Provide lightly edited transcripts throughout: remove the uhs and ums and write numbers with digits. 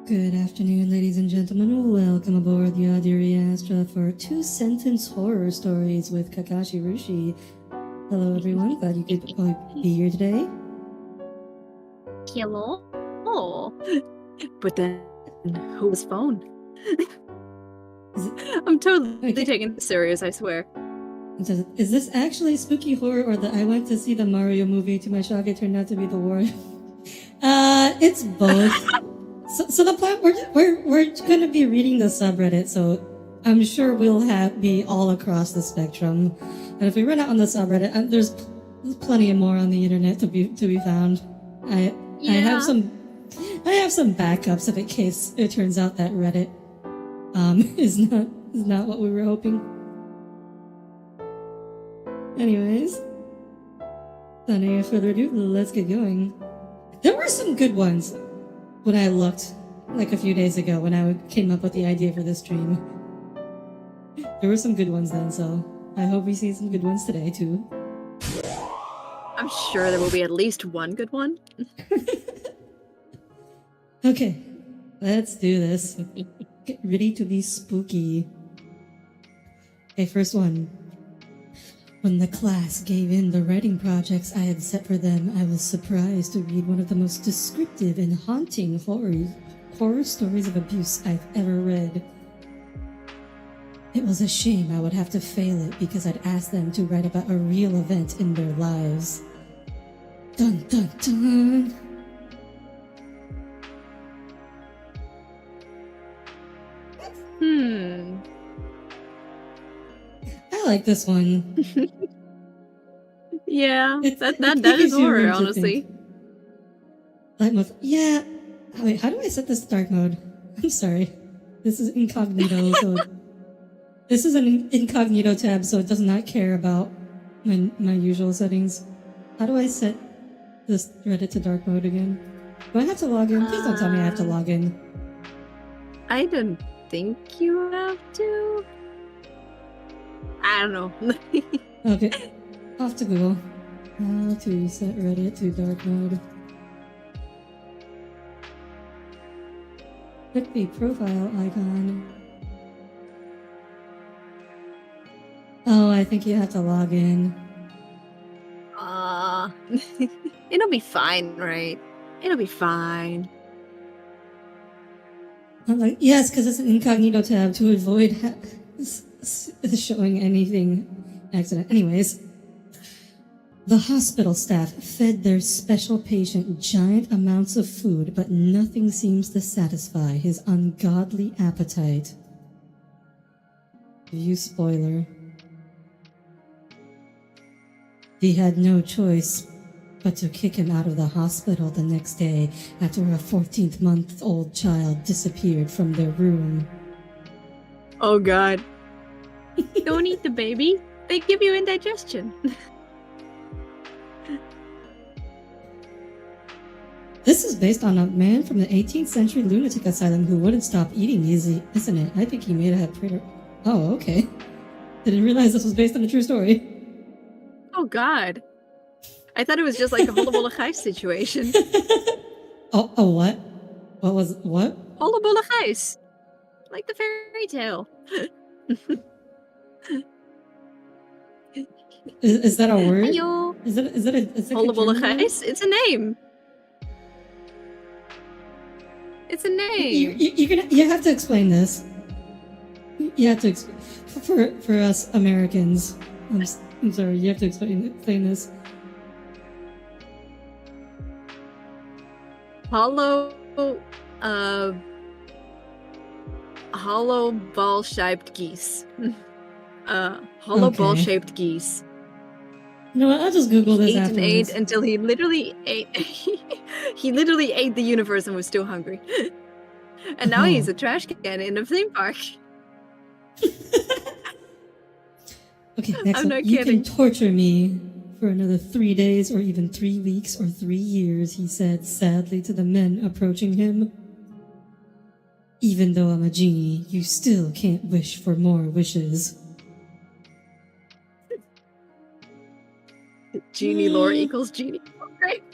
Good afternoon, ladies and gentlemen. Welcome aboard the Audire Astra for two-sentence horror stories with Kakashi Rushi. Hello, everyone. Glad you could be here today. Hello? But then, whose phone? I'm totally taking this serious, I swear. Is this actually spooky horror, or the I went to see the Mario movie, to my shock it turned out to be the war? It's both. So the plan, we're gonna be reading the subreddit, so I'm sure we'll be all across the spectrum. And if we run out on the subreddit, there's plenty more on the internet to be found. I have some backups if in case it turns out that Reddit is not what we were hoping. Anyways, without any further ado, let's get going. There were some good ones when I looked, like a few days ago, when I came up with the idea for this stream. There were some good ones then, so I hope we see some good ones today, too. I'm sure there will be at least one good one. Okay, let's do this. Get ready to be spooky. Okay, first one. When the class gave in the writing projects I had set for them, I was surprised to read one of the most descriptive and haunting horror stories of abuse I've ever read. It was a shame I would have to fail it because I'd asked them to write about a real event in their lives. Dun dun dun! I like this one. Yeah, that is horror, honestly. Light mode. Yeah. Wait, how do I set this to dark mode? I'm sorry. This is incognito, so this is an incognito tab, so it does not care about my usual settings. How do I set this Reddit to dark mode again? Do I have to log in? Please don't tell me I have to log in. I don't think you have to. I don't know. Okay. Off to Google. How to set Reddit to dark mode. Click the profile icon. Oh, I think you have to log in. It'll be fine, right? It'll be fine. I'm like, yes, because it's an incognito tab to avoid showing anything accident. Anyways, the hospital staff fed their special patient giant amounts of food, but nothing seems to satisfy his ungodly appetite. View spoiler. He had no choice but to kick him out of the hospital the next day after a 14-month-old child disappeared from their room. Oh god. Don't eat the baby. They give you indigestion. This is based on a man from the 18th century lunatic asylum who wouldn't stop eating easy, isn't it? I think he may have had Oh, okay. Didn't realize this was based on a true story. Oh god. I thought it was just like a Hollebolle Gijs situation. Oh, what? What? Hollebolle Gijs. Like the fairy tale. Is that a word? Ayo. Is that a Hollebolle Gijs? It's a name. It's a name. You have to explain this. You have to for us Americans. I'm sorry. You have to explain this. Hollow ball-shaped geese. Hollow ball-shaped geese. You know what? I'll just Google this afterwards. Ate and ate until he literally ate. He literally ate the universe and was still hungry. And now he's a trash can in a theme park. Okay, next one. You can torture me for another 3 days or even 3 weeks or 3 years, he said sadly to the men approaching him. Even though I'm a genie, you still can't wish for more wishes. Genie lore equals genie. Great.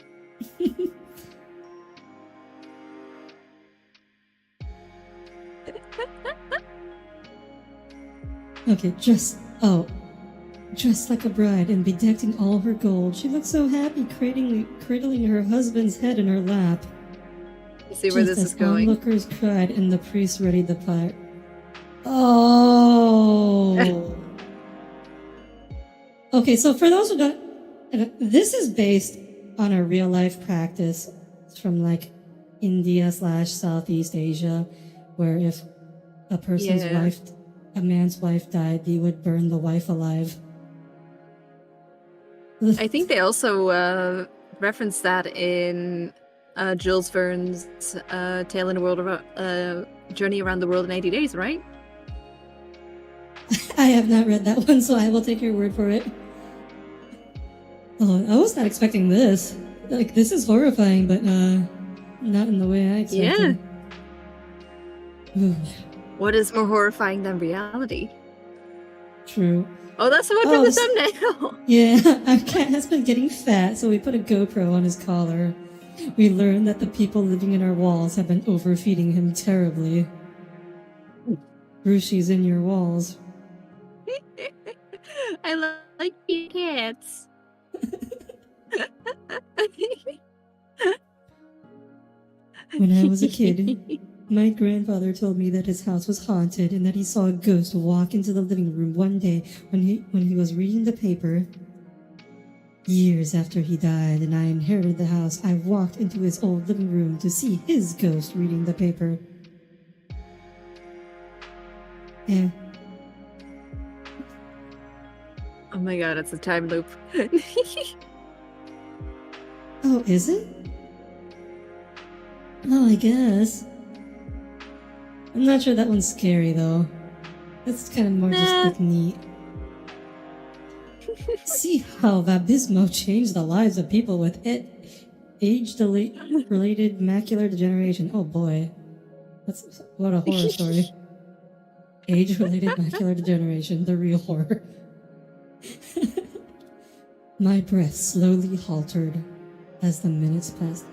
Okay, dressed like a bride and bedecked in all her gold. She looked so happy, cradling her husband's head in her lap. You see where Just this as is going? onlookers cried and the priest readied the pyre. Oh. Okay, so for those who don't, this is based on a real life practice from like India/Southeast Asia, where if a person's Yeah. wife, a man's wife died, they would burn the wife alive. I think they also referenced that in Jules Verne's Tale in the World of Journey Around the World in 80 Days, right? I have not read that one, so I will take your word for it. Oh, I was not expecting this. Like, this is horrifying, but not in the way I expected. Yeah. What is more horrifying than reality? True. Oh, that's the one from the thumbnail. Yeah, our cat has been getting fat, so we put a GoPro on his collar. We learned that the people living in our walls have been overfeeding him terribly. Rushi's in your walls. I like cats. When I was a kid, my grandfather told me that his house was haunted and that he saw a ghost walk into the living room one day when he was reading the paper. Years after he died and I inherited the house, I walked into his old living room to see his ghost reading the paper. Yeah. Oh my god, it's a time loop. Oh, is it? Oh, I guess. I'm not sure that one's scary, though. That's kind of more just like neat. See how Vabismo changed the lives of people with age-related macular degeneration. Oh boy. What a horror story. Age-related macular degeneration, the real horror. My breath slowly halted as the minutes passed.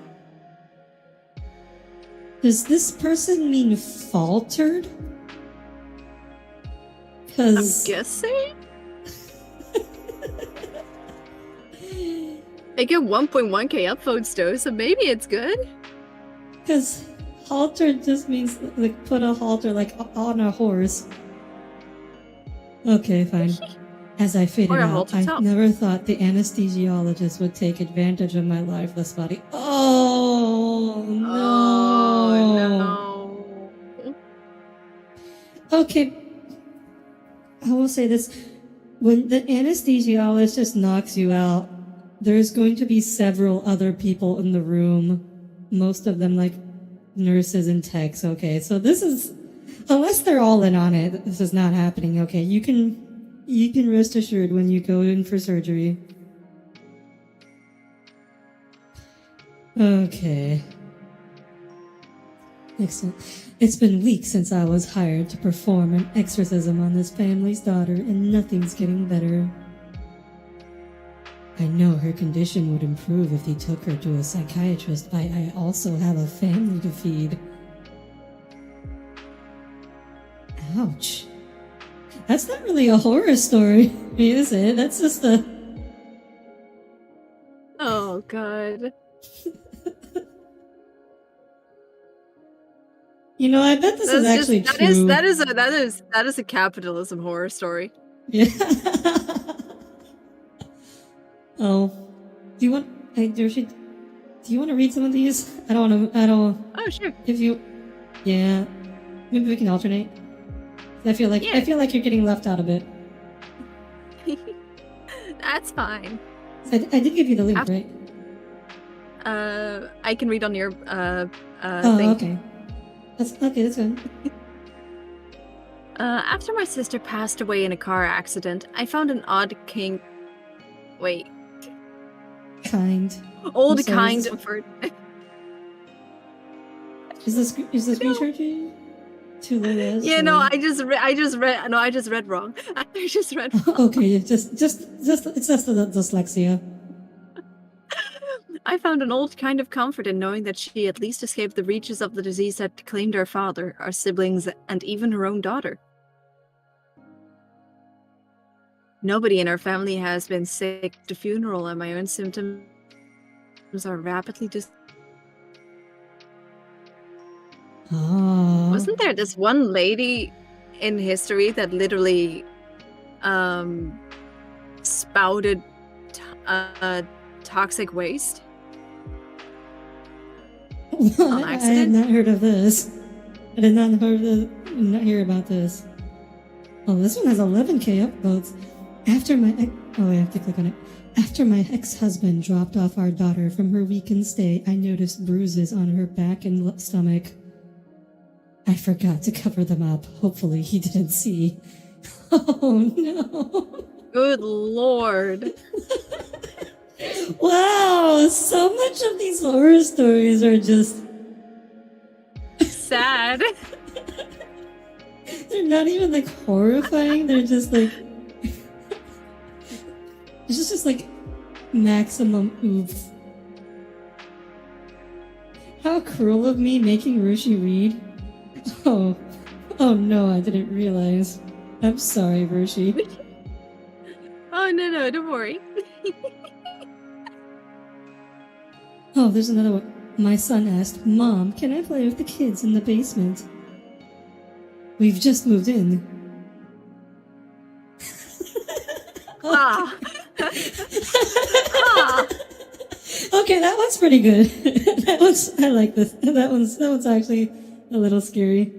Does this person mean faltered? I'm guessing? I get 1.1k upvotes though, so maybe it's good. Because haltered just means like put a halter like on a horse. Okay, fine. As I faded out, I never thought the anesthesiologist would take advantage of my lifeless body. Oh no! Oh, no. Okay, I will say this. When the anesthesiologist just knocks you out, there's going to be several other people in the room. Most of them like nurses and techs, okay? So this is, unless they're all in on it, this is not happening, okay? You can rest assured when you go in for surgery. Okay. Excellent. It's been weeks since I was hired to perform an exorcism on this family's daughter, and nothing's getting better. I know her condition would improve if they took her to a psychiatrist, but I also have a family to feed. Ouch. That's not really a horror story, is it? That's just a... Oh, God. You know, I bet this is actually true. That is a capitalism horror story. Yeah. Oh. Do you want... Hey, Rushi, do you want to read some of these? I don't... Oh, sure. If you... Yeah. Maybe we can alternate. I feel like you're getting left out a bit. That's fine. I did give you the link, right? I can read on your thing. Okay. That's good. After my sister passed away in a car accident, I found an old kind for... Is the screenshot too low? Yeah, no, I just read wrong. I just read wrong. Okay, it's just the dyslexia. I found an old kind of comfort in knowing that she at least escaped the reaches of the disease that claimed our father, our siblings, and even her own daughter. Nobody in our family has been sick at a funeral, and my own symptoms are rapidly Oh. Wasn't there this one lady in history that literally spouted toxic waste on I had accident? not heard of this. I did not hear about this. Oh, this one has 11k upvotes. After my I have to click on it. After my ex-husband dropped off our daughter from her weekend stay, I noticed bruises on her back and stomach. I forgot to cover them up. Hopefully he didn't see. Oh no. Good lord. Wow, so much of these horror stories are just sad. They're not even like horrifying, they're just like it's just like maximum oops. How cruel of me making Rushi read. Oh no, I didn't realize. I'm sorry, Rushi. Oh no, don't worry. Oh, there's another one. My son asked, Mom, can I play with the kids in the basement? We've just moved in. Ah. Okay, that one's pretty good. I like this. That one's actually a little scary.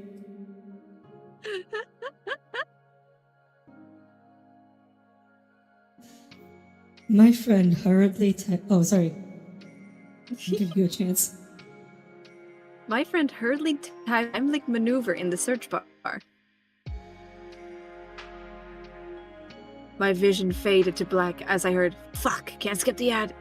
My friend hurriedly oh, sorry. I'll give you a chance. My friend hurriedly typed Heimlich maneuver in the search bar. My vision faded to black as I heard, fuck, can't skip the ad.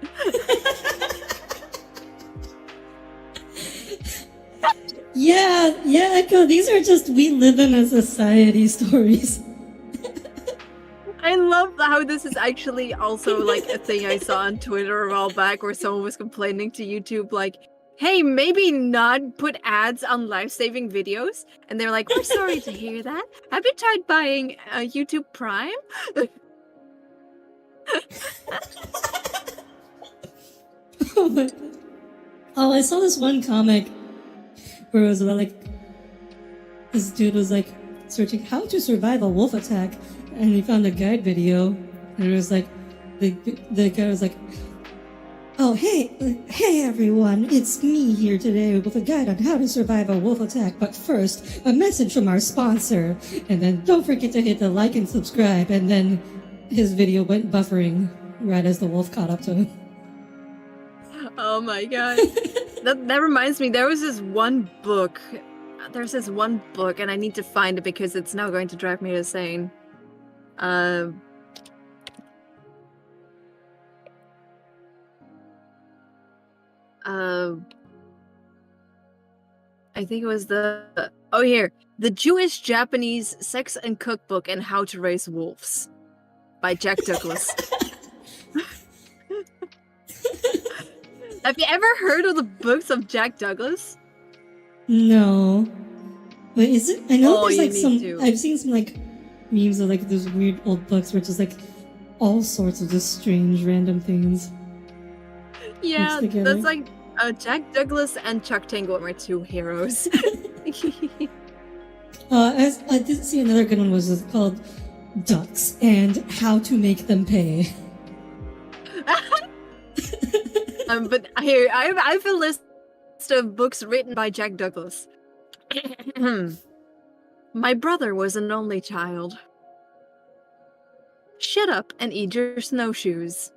Yeah, Echo, these are just we live in a society stories. I love how this is actually also like a thing I saw on Twitter a while back where someone was complaining to YouTube like, hey, maybe not put ads on life-saving videos. And they're like, we're sorry to hear that. Have you tried buying YouTube Prime? Oh my god. Oh, I saw this one comic where it was about like this dude was like searching how to survive a wolf attack, and he found a guide video, and it was like the guy was like, oh hey everyone, it's me here today with a guide on how to survive a wolf attack, but first a message from our sponsor, and then don't forget to hit the like and subscribe, and then his video went buffering right as the wolf caught up to him. Oh my god. That reminds me, there's this one book, and I need to find it because it's now going to drive me insane. I think it was The Jewish-Japanese Sex and Cookbook and How to Raise Wolves by Jack Douglas. Have you ever heard of the books of Jack Douglas? No. But is it? I know there's like some. To. I've seen some like memes of like those weird old books where it's just like all sorts of just strange random things. Yeah, that's like Jack Douglas and Chuck Tingle are my two heroes. I did see another good one was called Ducks and How to Make Them Pay. But here, I have a list of books written by Jack Douglas. My brother was an only child. Shut up and eat your snowshoes.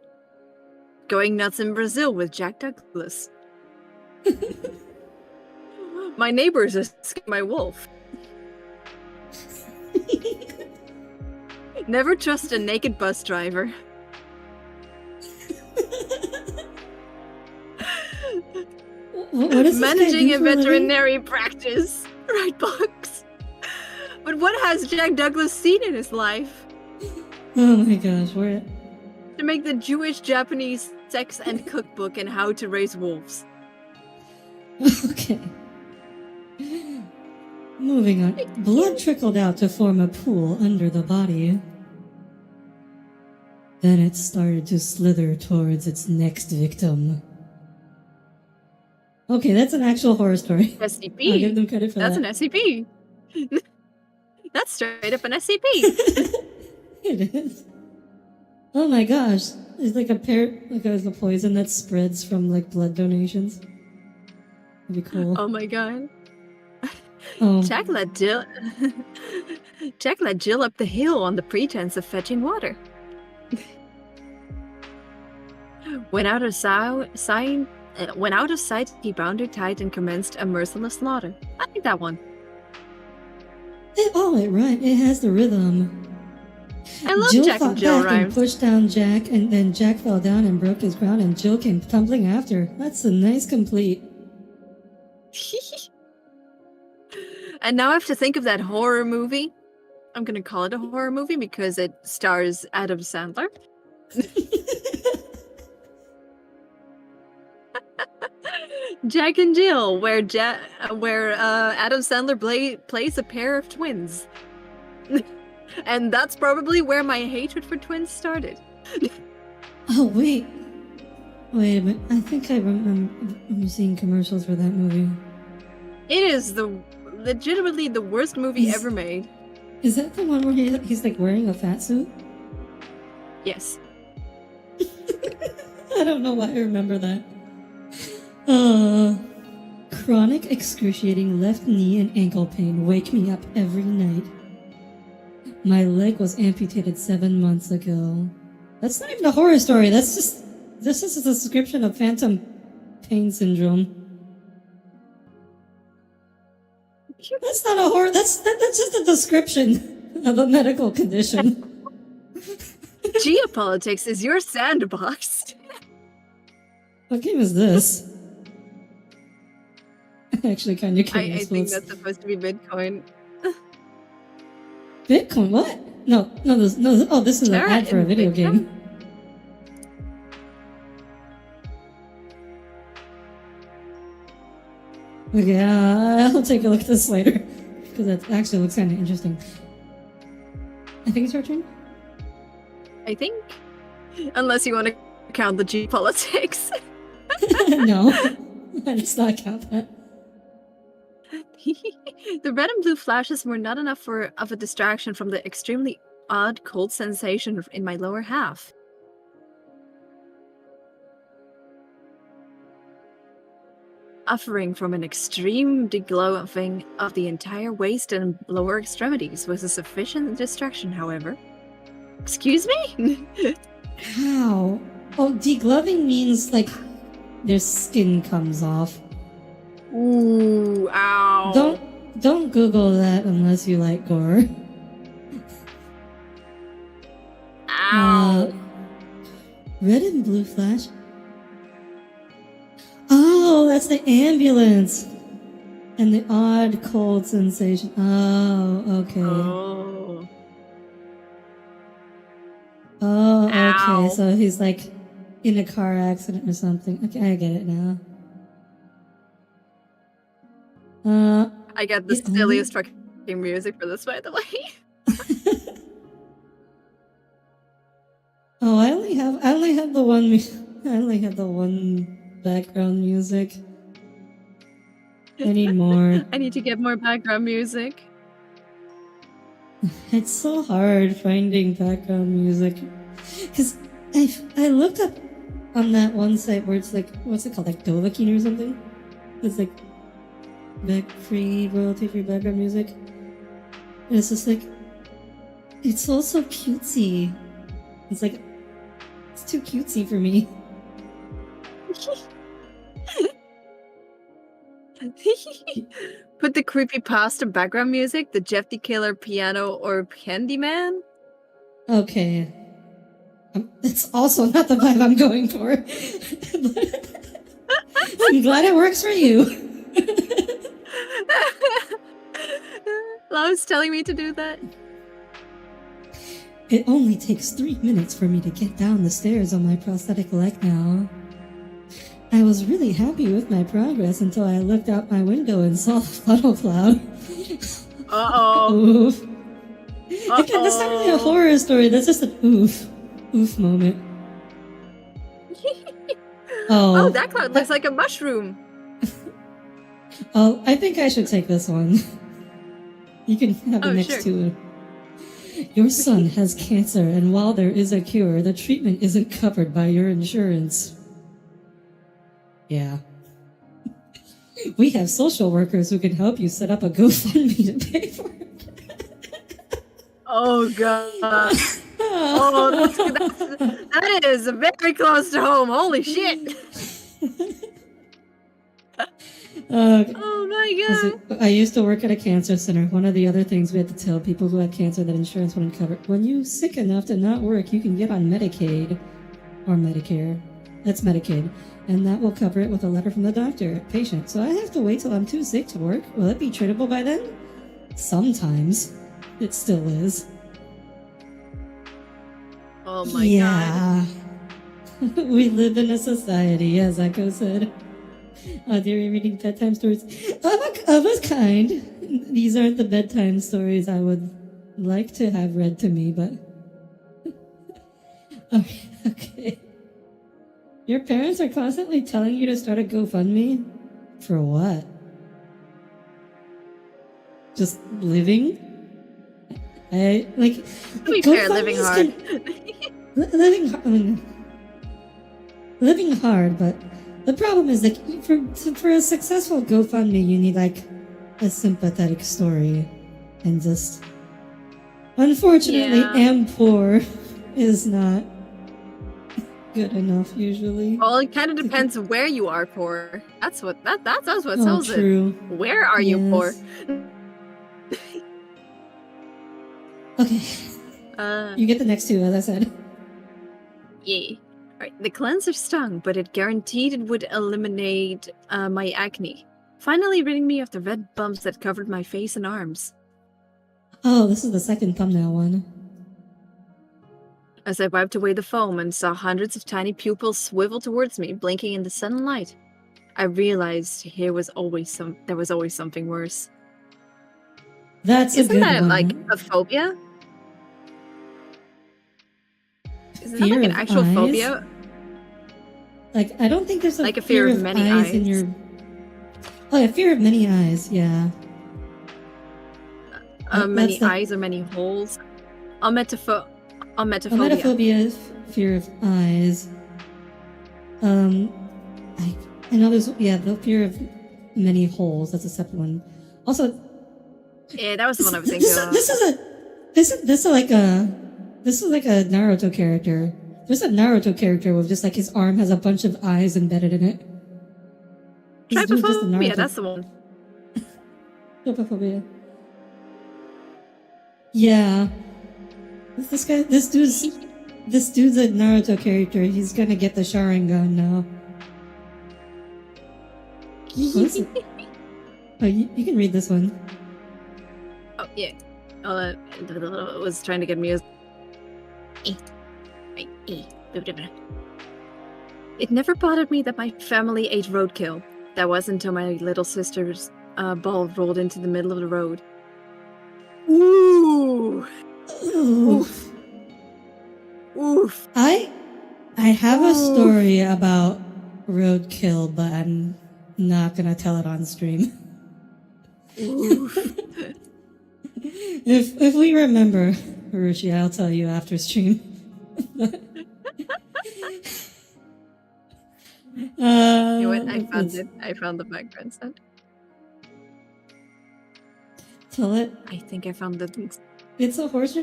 Going nuts in Brazil with Jack Douglas. My neighbors escaped my wolf. Never trust a naked bus driver. What is Managing a veterinary practice. Write books. But what has Jack Douglas seen in his life? Oh my gosh, where? To make the Jewish-Japanese Sex and Cookbook and How to Raise Wolves. Okay. Moving on. Blood trickled out to form a pool under the body. Then it started to slither towards its next victim. Okay, that's an actual horror story. SCP. I'll give them credit for That's that. an SCP. That's straight up an SCP. It is. Oh my gosh. It's like a poison that spreads from like blood donations. That'd be cool. Oh my god. Oh. Jack let Jill up the hill on the pretense of fetching water. When out of sight, he bound her tight and commenced a merciless slaughter. I like that one. Right. It has the rhythm. I love Jill Jack fought and Jill back and rhymes. pushed down Jack, and then Jack fell down and broke his crown, and Jill came tumbling after. That's a nice complete. And now I have to think of that horror movie. I'm gonna call it a horror movie because it stars Adam Sandler. Jack and Jill, where Adam Sandler plays a pair of twins. And that's probably where my hatred for twins started. Oh, wait a minute. I think I remember seeing commercials for that movie. It is legitimately the worst movie ever made. Is that the one where he's like wearing a fat suit? Yes. I don't know why I remember that. Chronic excruciating left knee and ankle pain wake me up every night. My leg was amputated 7 months ago. That's not even a horror story. This is a description of phantom pain syndrome. That's not a horror. That's just a description of a medical condition. Geopolitics is your sandbox. What game is this? Actually, kind of I curious. think that's supposed to be Bitcoin. Bitcoin? What? No. Oh, this is an Terra ad for a in video Bitcoin? game. Okay, I'll take a look at this later because that actually looks kind of interesting. I think it's your turn. I think. Unless you want to count the geopolitics. No, let's not count that. The red and blue flashes were not enough of a distraction from the extremely odd cold sensation in my lower half. Offering from an extreme deglowing of the entire waist and lower extremities was a sufficient distraction, however. Excuse me? How? Oh, degloving means like their skin comes off. Ooh, ow. Don't Google that unless you like gore. Ow. Red and blue flash. Oh, that's the ambulance. And the odd cold sensation. Oh, okay. Oh, okay. Ow. So he's like in a car accident or something. Okay, I get it now. I got the silliest fucking music for this, by the way. Oh, I only have the one background music. I need more. I need to get more background music. It's so hard finding background music because I looked up on that one site where it's like, what's it called, like Dovahkiin or something. It's like royalty-free background music, and it's just like, it's all so cutesy. It's like, it's too cutesy for me. Put the creepypasta background music, the Jeff the Killer piano or Candyman. Okay. It's also not the vibe I'm going for. I'm glad it works for you. Love's telling me to do that. It only takes 3 minutes for me to get down the stairs on my prosthetic leg now. I was really happy with my progress until I looked out my window and saw the funnel cloud. Uh-oh. Oof. Again, that's not really a horror story, that's just an oof. oof moment. Oh, that cloud looks like a mushroom. Oh, I think I should take this one. You can have the next sure. two. Your son has cancer, and while there is a cure, the treatment isn't covered by your insurance. Yeah. We have social workers who can help you set up a GoFundMe to pay for it. Oh god. Oh, that is very close to home. Holy shit. Oh my god. I used to work at a cancer center. One of the other things we had to tell people who had cancer that insurance wouldn't cover. When you're sick enough to not work, you can get on Medicaid or Medicare. That's Medicaid. And that will cover it with a letter from the doctor, patient. So I have to wait till I'm too sick to work. Will it be treatable by then? Sometimes. It still is. Oh my god. We live in a society, as Echo said. Audire reading bedtime stories of a kind. These aren't the bedtime stories I would like to have read to me, but... Okay. Your parents are constantly telling you to start a GoFundMe? For what? Just living? To be fair, living hard. Living hard, but the problem is that for a successful GoFundMe, you need like a sympathetic story, and just unfortunately, am poor is not good enough usually. Well, it kind of depends where you are poor. That's what Oh, sells true. it. Where are you poor? Okay. You get the next two, as I said. Yeah. Alright, the cleanser stung, but it guaranteed it would eliminate my acne, finally ridding me of the red bumps that covered my face and arms. Oh, this is the second thumbnail one. As I wiped away the foam and saw hundreds of tiny pupils swivel towards me, blinking in the sunlight, I realized there was always something worse. That's Isn't a good that one. like a phobia? Isn't that Fear like an of actual eyes? phobia? Like, I don't think there's Like a fear of many eyes. in your... Oh, yeah, fear of many eyes, yeah. Many eyes or many holes. Ometophobia. Ometophobia is fear of eyes. I know there's, the fear of many holes. That's a separate one. Also, yeah, that was the one I was thinking of. This is like a Naruto character. There's a Naruto character with just like his arm has a bunch of eyes embedded in it. This dude's just a Trypophobia, Naruto- that's the one. Trypophobia. Yeah. This dude's a Naruto character. He's gonna get the Sharingan now. What is it? Oh, you can read this one. Oh, yeah. I was trying to get me a... It never bothered me that my family ate roadkill. That was until my little sister's ball rolled into the middle of the road. Ooh! Oof. Oof. I have a story about roadkill, but I'm not gonna tell it on stream. Oof. If we remember, Rushi, I'll tell you after stream. You know what? I found it's- it. I found the background sound. Tell it. I think I found the... It's a horse.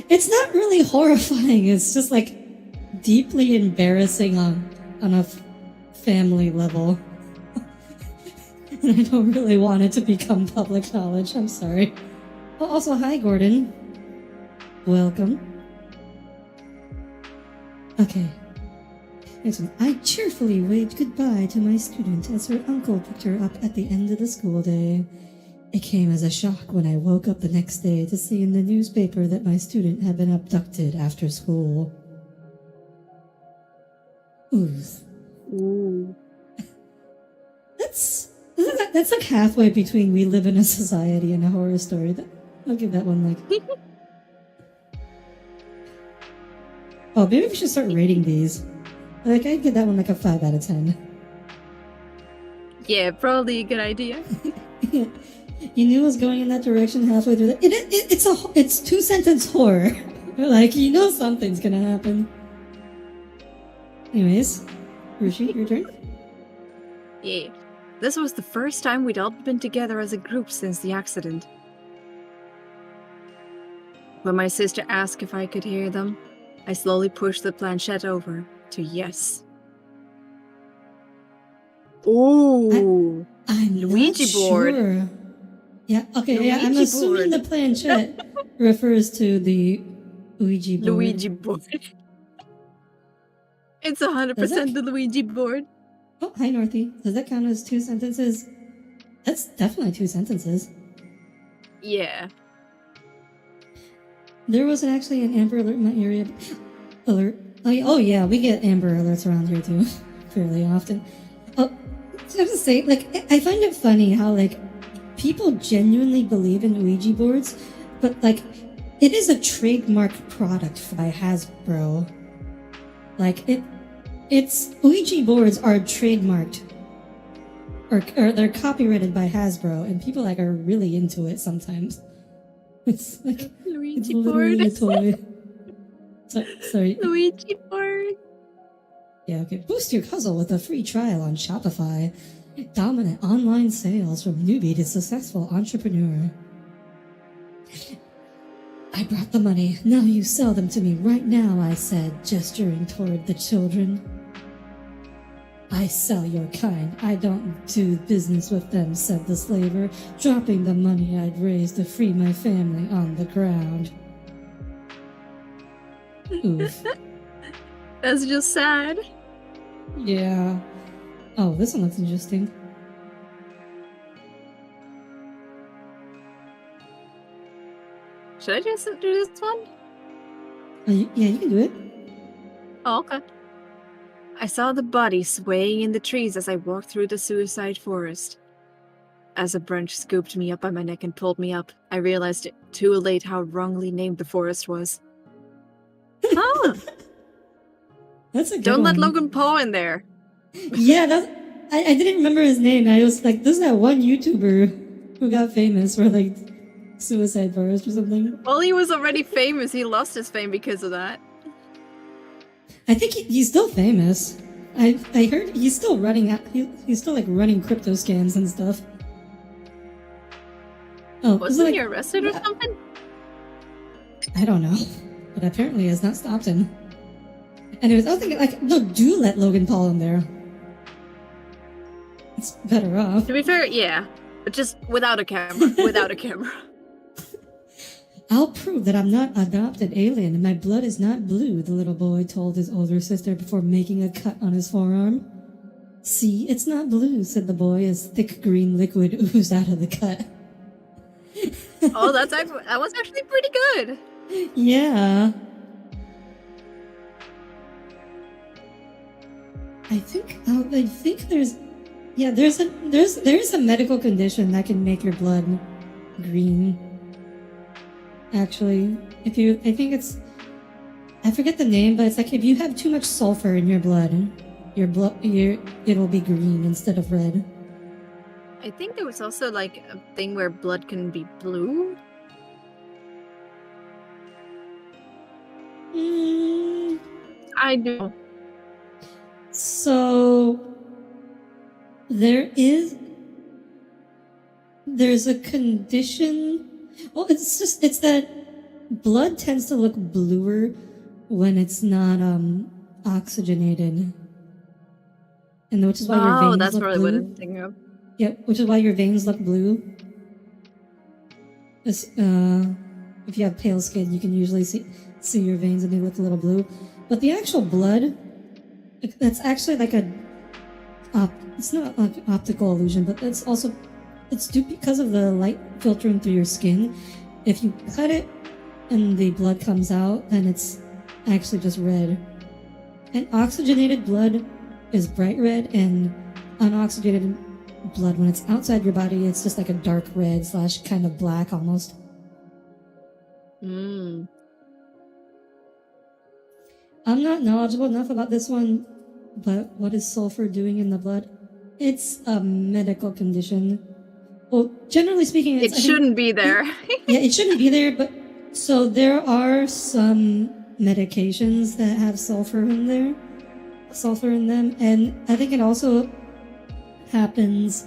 It's not really horrifying. It's just like deeply embarrassing on a family level. And I don't really want it to become public knowledge. I'm sorry. Oh, also, hi, Gordon. Welcome. Okay. Next one. I cheerfully waved goodbye to my student as her uncle picked her up at the end of the school day. It came as a shock when I woke up the next day to see in the newspaper that my student had been abducted after school. Ooh. That's like halfway between we live in a society and a horror story. I'll give that one like... Oh, maybe we should start rating these. Like, I'd give that one like a 5 out of 10. Yeah, probably a good idea. You knew it was going in that direction halfway through. It's 2-sentence horror. Like, you know something's gonna happen. Anyways, Rushi, your turn. Yeah. This was the first time we'd all been together as a group since the accident. When my sister asked if I could hear them, I slowly pushed the planchette over to yes. Ooh, I'm Luigi not board. Sure. Yeah, okay, yeah, I'm Luigi assuming board. the planchette refers to the Ouija board. Luigi board. It's 100% the Luigi board. Oh, hi, Northy. Does that count as 2 sentences? That's definitely 2 sentences. Yeah. There wasn't actually an Amber Alert in my area. Alert. Oh yeah, we get Amber Alerts around here too, fairly often. Oh, I have to say, like, I find it funny how, like, people genuinely believe in Ouija boards, but, like, it is a trademark product by Hasbro. Like, it's Ouija boards are trademarked, or they're copyrighted by Hasbro, and people, like, are really into it sometimes. It's like, Luigi it's literally board. a toy. Sorry. Luigi board. Yeah, okay. Boost your puzzle with a free trial on Shopify. Dominant online sales from newbie to successful entrepreneur. I brought the money. Now you sell them to me right now, I said, gesturing toward the children. I sell your kind. I don't do business with them, said the slaver, dropping the money I'd raised to free my family on the ground. Oof. That's just sad. Yeah. Oh, this one looks interesting. Should I just do this one? Yeah, you can do it. Oh, okay. I saw the body swaying in the trees as I walked through the suicide forest. As a branch scooped me up by my neck and pulled me up, I realized it too late how wrongly named the forest was. Huh. That's a good Don't let one. Logan Paul in there. Yeah, I didn't remember his name. I was like, this is that one YouTuber who got famous for, like, suicide forest or something. Well, he was already famous. He lost his fame because of that. I think he's still famous. I heard he's still running. He's still, like, running crypto scams and stuff. Oh, Wasn't like, he arrested or something? I don't know, but apparently it has not stopped him. Anyways, I was thinking, like, no, do let Logan Paul in there. It's better off. To be fair, yeah. But just without a camera. Without a camera. I'll prove that I'm not adopted alien and my blood is not blue, the little boy told his older sister before making a cut on his forearm. See, it's not blue, said the boy as thick green liquid oozed out of the cut. Oh, that was actually pretty good. Yeah. I think there's a medical condition that can make your blood green. Actually, I forget the name, but it's like if you have too much sulfur in your blood, it'll be green instead of red. I think there was also like a thing where blood can be blue. I know. So there's a condition. Well, it's that blood tends to look bluer when it's not oxygenated, and which is why your veins that's look probably blue. what I'm thinking of. Yeah, which is why your veins look blue. If you have pale skin, you can usually see your veins and they look a little blue. But the actual blood, that's actually like it's not like optical illusion, but it's due because of the light filtering through your skin. If you cut it and the blood comes out, then it's actually just red. And oxygenated blood is bright red, and unoxygenated blood, when it's outside your body, it's just like a dark red / kind of black almost. I'm not knowledgeable enough about this one, but what is sulfur doing in the blood? It's a medical condition. Well, generally speaking, It shouldn't be there. Yeah, it shouldn't be there, but so there are some medications that have sulfur in them, and I think it also happens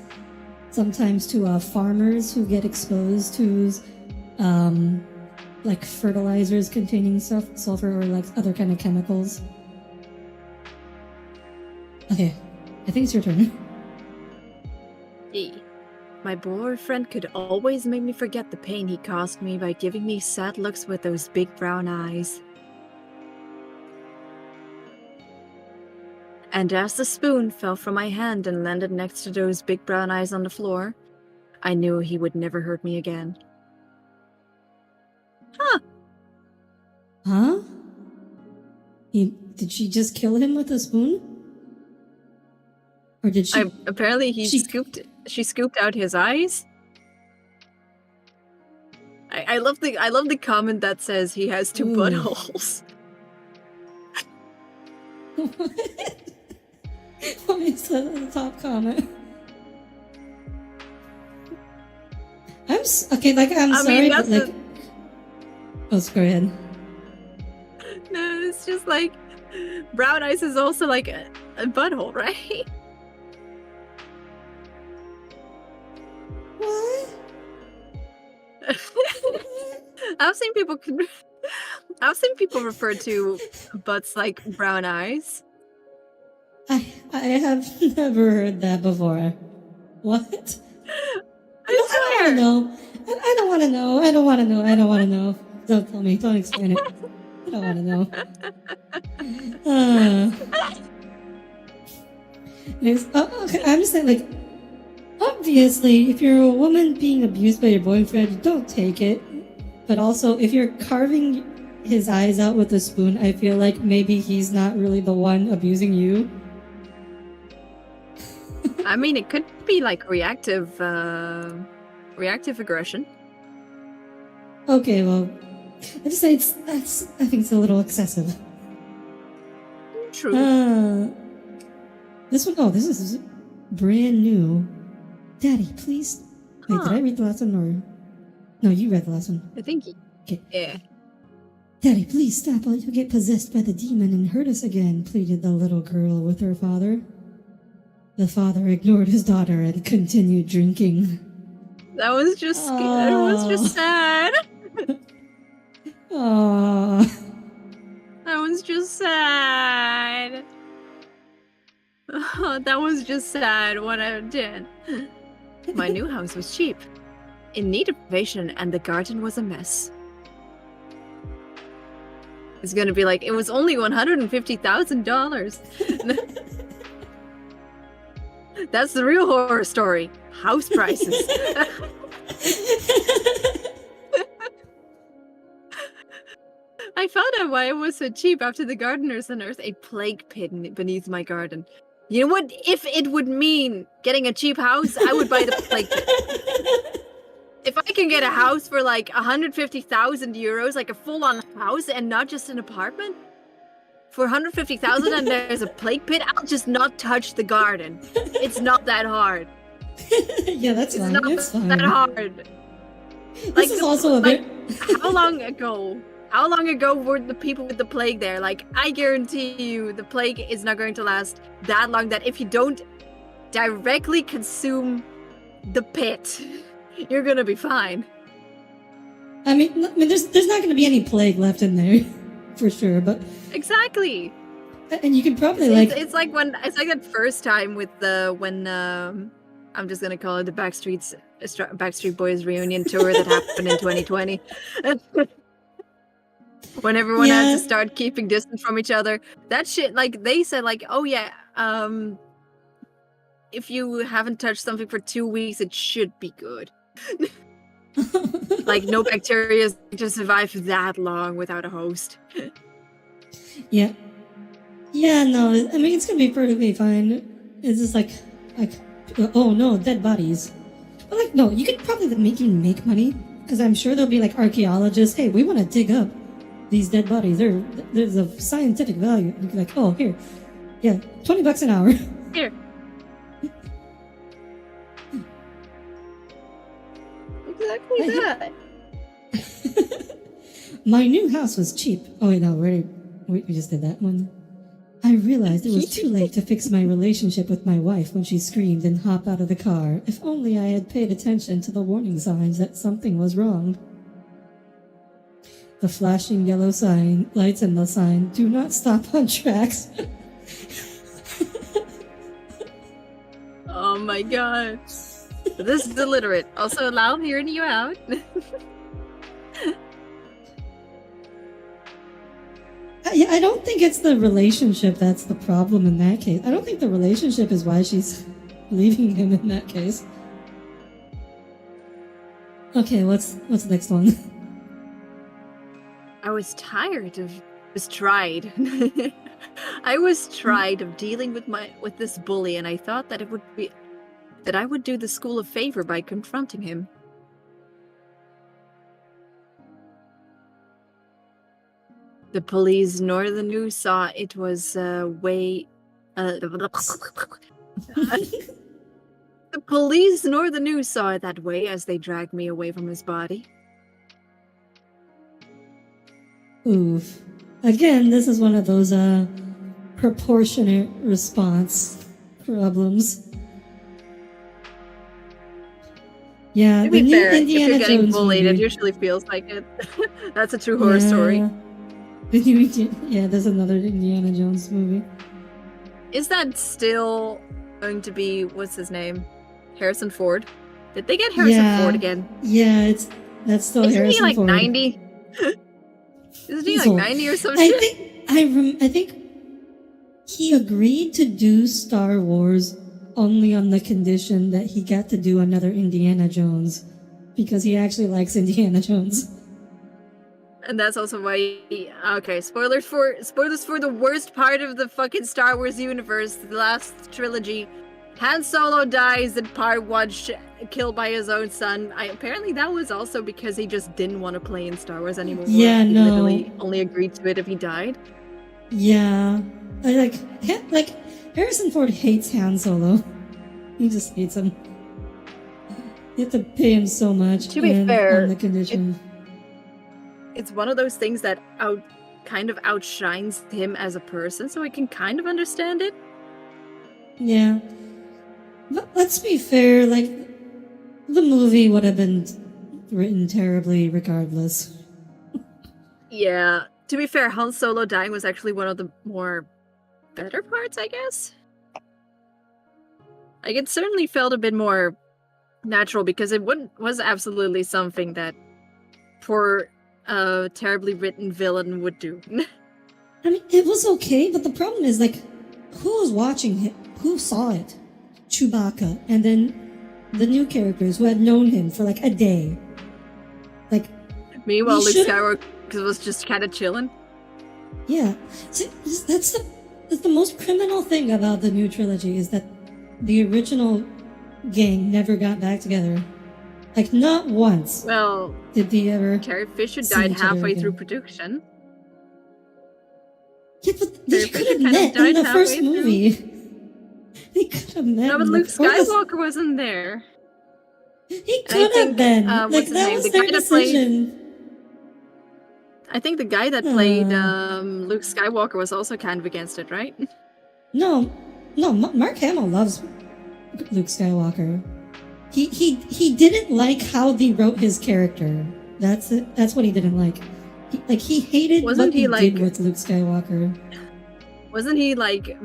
sometimes to farmers who get exposed to like fertilizers containing sulfur or like other kind of chemicals. Okay, I think it's your turn. My boyfriend could always make me forget the pain he caused me by giving me sad looks with those big brown eyes. And as the spoon fell from my hand and landed next to those big brown eyes on the floor, I knew he would never hurt me again. Huh? Did she just kill him with a spoon? Or did she... Apparently she scooped out his eyes. I love the comment that says he has two buttholes. What is the top comment? I'm sorry, but like... Oh, go ahead. No, it's just like brown eyes is also like a butthole, right? What? I've seen people refer to butts like brown eyes. I have never heard that before. What? I swear. I don't want to know. I don't want to know. Don't tell me. Don't explain it. I don't want to know. Okay, I'm just saying, like, obviously, if you're a woman being abused by your boyfriend, don't take it. But also, if you're carving his eyes out with a spoon, I feel like maybe he's not really the one abusing you. I mean, it could be like reactive aggression. Okay, well, I just say I think it's a little excessive. True. This is brand new. Daddy, please. Wait, did I read the last one or? No, you read the last one. I think. Okay. Yeah. Daddy, please stop, or you'll get possessed by the demon and hurt us again, pleaded the little girl with her father. The father ignored his daughter and continued drinking. That was just sad. Aww. That was just sad. Oh, that was just sad. 1 out of 10. My new house was cheap, in need of renovation, and the garden was a mess. It's gonna be like, it was only $150,000. That's the real horror story. House prices. I found out why it was so cheap after the gardeners unearthed a plague pit beneath my garden. You know what? If it would mean getting a cheap house, I would buy the plague pit. If I can get a house for like 150,000 euros, like a full-on house and not just an apartment, for 150,000 and there's a plague pit, I'll just not touch the garden. It's not that hard. Yeah, that's fine. It's fine. That hard. This is also a bit... How long ago were the people with the plague there? Like, I guarantee you the plague is not going to last that long, that if you don't directly consume the pit, you're gonna be fine. I mean there's not gonna be any plague left in there, for sure, but... Exactly. And you can probably it's like that first time with I'm just gonna call it the Backstreet Boys reunion tour that happened in 2020. When everyone had to start keeping distance from each other. That shit, like, they said, like, oh yeah, if you haven't touched something for 2 weeks, it should be good. Like, no bacteria to survive that long without a host. Yeah. Yeah, no, I mean, it's gonna be perfectly fine. It's just like, oh no, dead bodies. But like, no, you could probably make money, because I'm sure there'll be like archaeologists, hey, we want to dig up these dead bodies. There's a scientific value. You'd be like, oh, here, yeah, $20 an hour. Here. Exactly Hey, that. My new house was cheap. Oh wait, no, we just did that one. I realized it was too late to fix my relationship with my wife when she screamed and hopped out of the car. If only I had paid attention to the warning signs that something was wrong. The flashing yellow sign, lights and the sign, do not stop on tracks. Oh my god. This is illiterate. Also allow hearing you out. Yeah, I don't think it's the relationship that's the problem in that case. I don't think the relationship is why she's leaving him in that case. Okay, what's the next one? I was tried. I was tried of dealing with this bully, and I thought that I would do the school a favor by confronting him. The police nor the news saw it was way. The police nor the news saw it that way as they dragged me away from his body. Oof. Again, this is one of those proportionate response problems. Yeah, To the be new fair, if Indiana you're getting Jones bullied, movie. it usually feels like it. That's a true horror story. The new there's another Indiana Jones movie. Is that still going to be, what's his name? Harrison Ford? Did they get Harrison Ford again? Yeah, that's still Isn't Harrison he like Ford. 90? Isn't he He's like old. 90 or some I shit? think he agreed to do Star Wars only on the condition that he got to do another Indiana Jones, because he actually likes Indiana Jones. And that's also why okay, spoilers for the worst part of the fucking Star Wars universe, the last trilogy. Han Solo dies in part 1, killed by his own son. Apparently that was also because he just didn't want to play in Star Wars anymore. Yeah, he no. literally only agreed to it if he died. Yeah, like Harrison Ford hates Han Solo. He just hates him. You have to pay him so much. To be fair, on the condition. It's one of those things that kind of outshines him as a person, so I can kind of understand it. Yeah. But let's be fair, like, the movie would have been written terribly regardless. Yeah. To be fair, Han Solo dying was actually one of the more better parts, I guess. Like, it certainly felt a bit more natural because it was absolutely something that poor, terribly written villain would do. I mean, it was okay, but the problem is, like, who was watching it? Who saw it? Chewbacca, and then the new characters who had known him for like a day. Like, Meanwhile, Luke should've- Skywalker was just kind of chilling. yeah. See, that's the most criminal thing about the new trilogy is that the original gang never got back together. Like, not once Well, did they ever. Carrie Fisher see died each other halfway again. through production. Yeah, but Carrie they could Fisher have kind of met in died the first halfway through. movie. They could have met. No, but in Luke the, or the- Skywalker wasn't there. He I could have think, been. what's Like, his that name? was The their guy that played- decision. I think the guy that played Luke Skywalker was also kind of against it, right? No, Mark Hamill loves Luke Skywalker. He didn't like how they wrote his character. That's it. That's what he didn't like. He hated Wasn't what he, he like- did with Luke Skywalker. Wasn't he like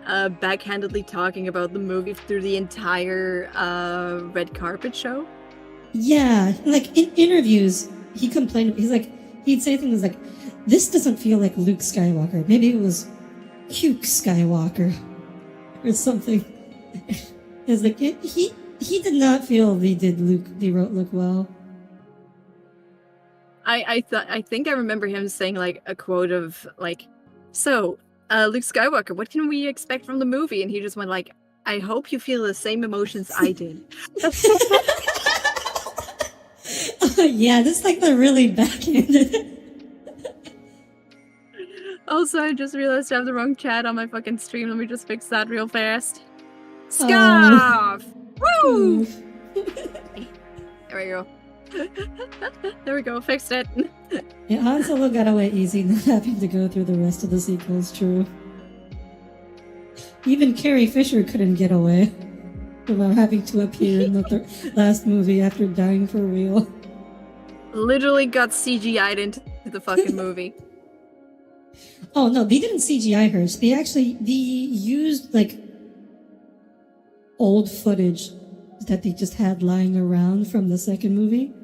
backhandedly talking about the movie through the entire red carpet show? Yeah, like in interviews, he complained. He'd say things like, "This doesn't feel like Luke Skywalker. Maybe it was Hugh Skywalker, or something." It's like he did not feel they wrote Luke well. I think I remember him saying like a quote of like, "So, Luke Skywalker, what can we expect from the movie?" And he just went like, "I hope you feel the same emotions I did." Yeah, that's like the really backhanded. Also, I just realized I have the wrong chat on my fucking stream. Let me just fix that real fast. Oh. Scarf! Woo! Oof. There we go. There we go, fixed it. Yeah, Han Solo got away easy, not having to go through the rest of the sequels, true. Even Carrie Fisher couldn't get away without having to appear in the last movie after dying for real. Literally got CGI'd into the fucking movie. Oh no, they didn't CGI her. They used like old footage that they just had lying around from the second movie,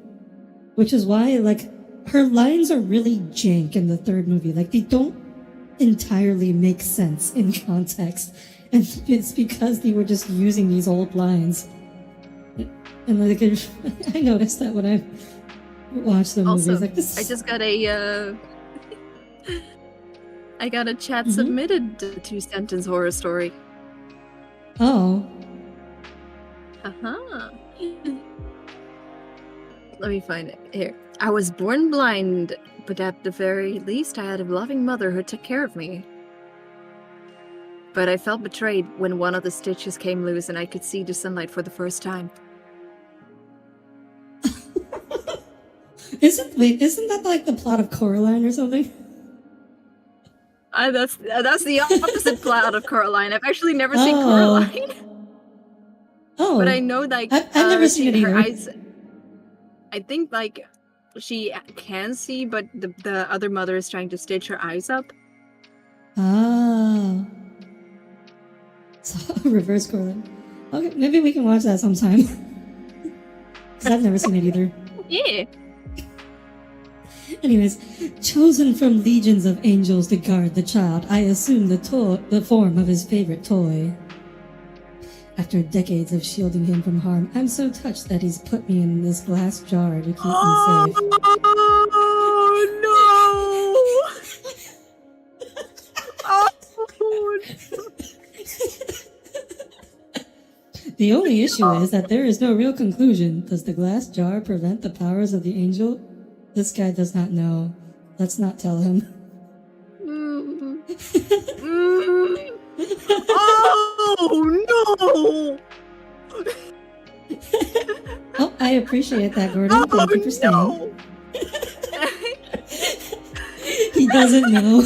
which is why like her lines are really jank in the third movie. Like they don't entirely make sense in context, and it's because they were just using these old lines. And like I noticed that when I watched the Also, movies, like this. I just got a I got a chat submitted to 2-sentence horror story. Oh. Uh-huh. Let me find it. Here. I was born blind, but at the very least I had a loving mother who took care of me. But I felt betrayed when one of the stitches came loose and I could see the sunlight for the first time. Isn't that like the plot of Coraline or something? That's the opposite plot of Coraline. I've actually never seen Coraline. Oh. But I know like I've never seen it either. her eyes. I think like she can see, but the other mother is trying to stitch her eyes up. Ah. So reverse Coraline. Okay, maybe we can watch that sometime. Because I've never seen it either. Yeah. Anyways, chosen from legions of angels to guard the child, I assume the form of his favorite toy. After decades of shielding him from harm, I'm so touched that he's put me in this glass jar to keep me safe. Oh no! Oh. The only issue is that there is no real conclusion. Does the glass jar prevent the powers of the angel? This guy does not know. Let's not tell him. Oh no! Oh, I appreciate that, Gordon. Thank you for staying. No. He doesn't know.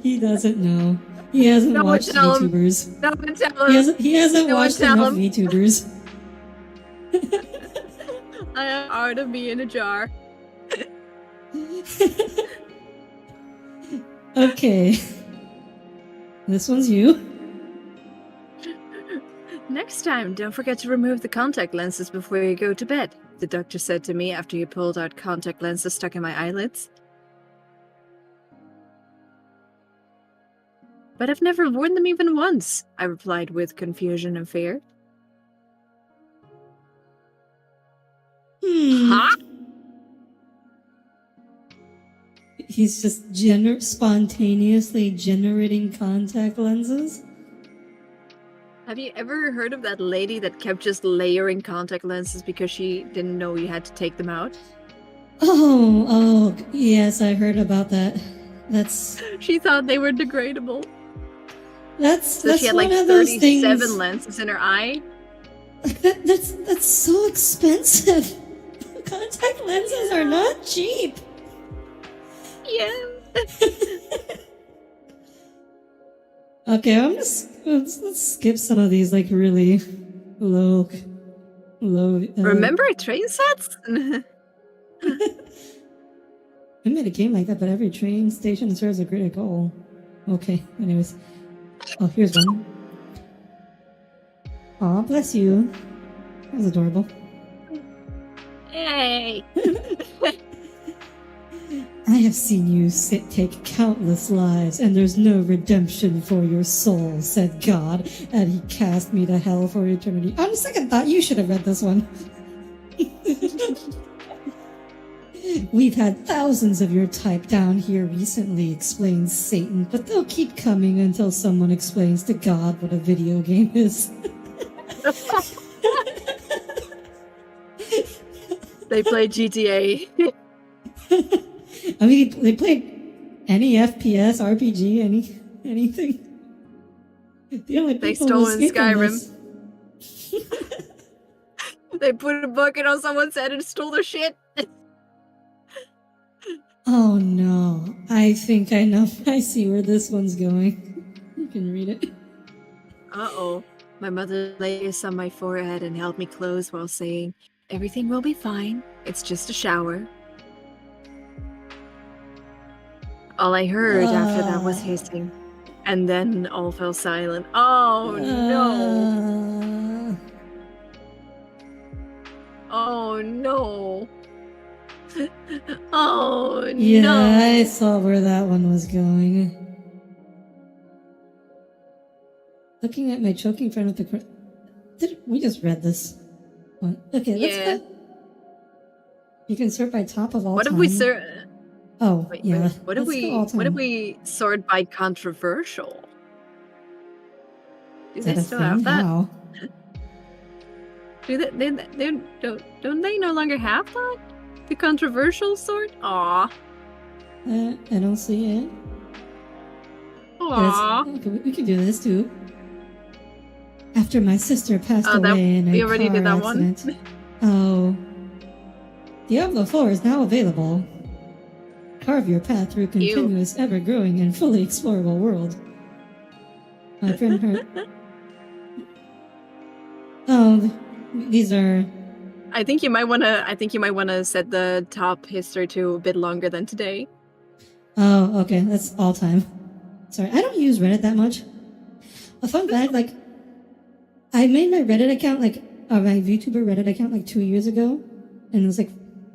He doesn't know. He hasn't No one watched tell him. VTubers. No one tell him. He hasn't No one watched tell enough him. VTubers. I am art of me in a jar. Okay. This one's you. Next time, don't forget to remove the contact lenses before you go to bed, the doctor said to me after he pulled out contact lenses stuck in my eyelids. But I've never worn them even once, I replied with confusion and fear. Huh? He's just spontaneously generating contact lenses? Have you ever heard of that lady that kept just layering contact lenses because she didn't know you had to take them out? Oh, yes, I heard about that. She thought they were degradable. So she had one like of those 37 things. lenses in her eye. Like that's so expensive. Contact lenses are not cheap. Yeah. Okay, let's skip some of these like really low. Remember train sets? I made a game like that, but every train station serves a greater goal. Okay, anyways. Oh, here's one. Aw, bless you. That was adorable. Hey. I have seen you take countless lives, and there's no redemption for your soul, said God, and he cast me to hell for eternity. On second thought, you should have read this one. We've had thousands of your type down here recently, explains Satan, but they'll keep coming until someone explains to God what a video game is. They play GTA. I mean, they played Any FPS, RPG, anything. The only They people stole who in escape from Skyrim. this. They put a bucket on someone's head and stole their shit. Oh no. I think I know. I see where this one's going. You can read it. Uh-oh. My mother laid a kiss on my forehead and held me close while saying, "Everything will be fine. It's just a shower." All I heard after that was hissing. And then all fell silent. Oh no. Oh no. Oh Yeah, no. I saw where that one was going. Looking at my choking friend with the... We just read this one. Okay, let's go. You can sort by top of all What time. if we sort... Oh, Wait, yeah. What if we sort by controversial? Do they still have that? How? Do they don't they no longer have that? The controversial sort? Aw. I don't see it. Aw. Okay, we can do this too. After my sister passed away in a we already car did that accident. one. Oh. Diablo 4 is now available. Carve your path through a continuous, ever-growing, and fully explorable world. My friend heard. Oh, these are. I think you might wanna set the top history to a bit longer than today. Oh, okay, that's all time. Sorry, I don't use Reddit that much. A fun fact, like, I made my Reddit account, my VTuber Reddit account, 2 years ago, and it was,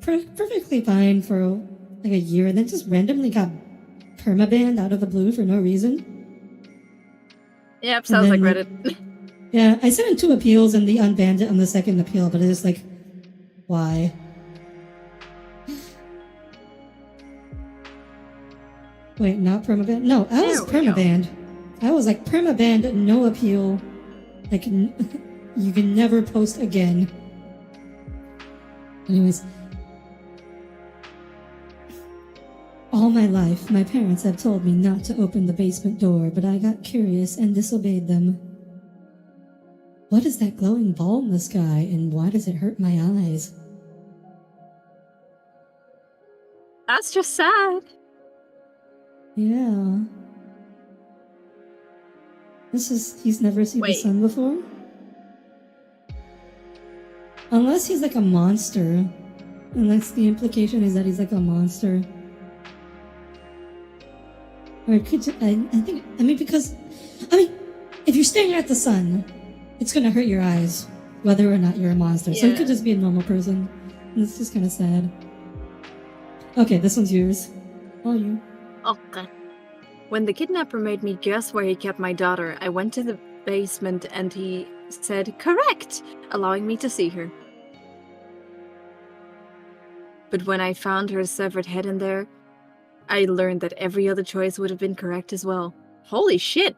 perfectly fine for, a year, and then just randomly got permabanned out of the blue for no reason. Yep, sounds like Reddit. Yeah, I sent in 2 appeals, and they unbanned it on the second appeal, but it's just why? Wait, not permabanned? No, I was permabanned. I was permabanned, no appeal. You can never post again. Anyways. All my life, my parents have told me not to open the basement door, but I got curious and disobeyed them. What is that glowing ball in the sky, and why does it hurt my eyes? That's just sad. Yeah. He's never seen the sun before? Unless he's a monster. Unless the implication is that he's a monster. Or it could, because if you're staring at the sun, it's gonna hurt your eyes, whether or not you're a monster. So it could just be a normal person. And it's just kind of sad. Okay, this one's yours. All you. Okay. When the kidnapper made me guess where he kept my daughter, I went to the basement and he said, "Correct!" allowing me to see her. But when I found her severed head in there, I learned that every other choice would have been correct as well. Holy shit!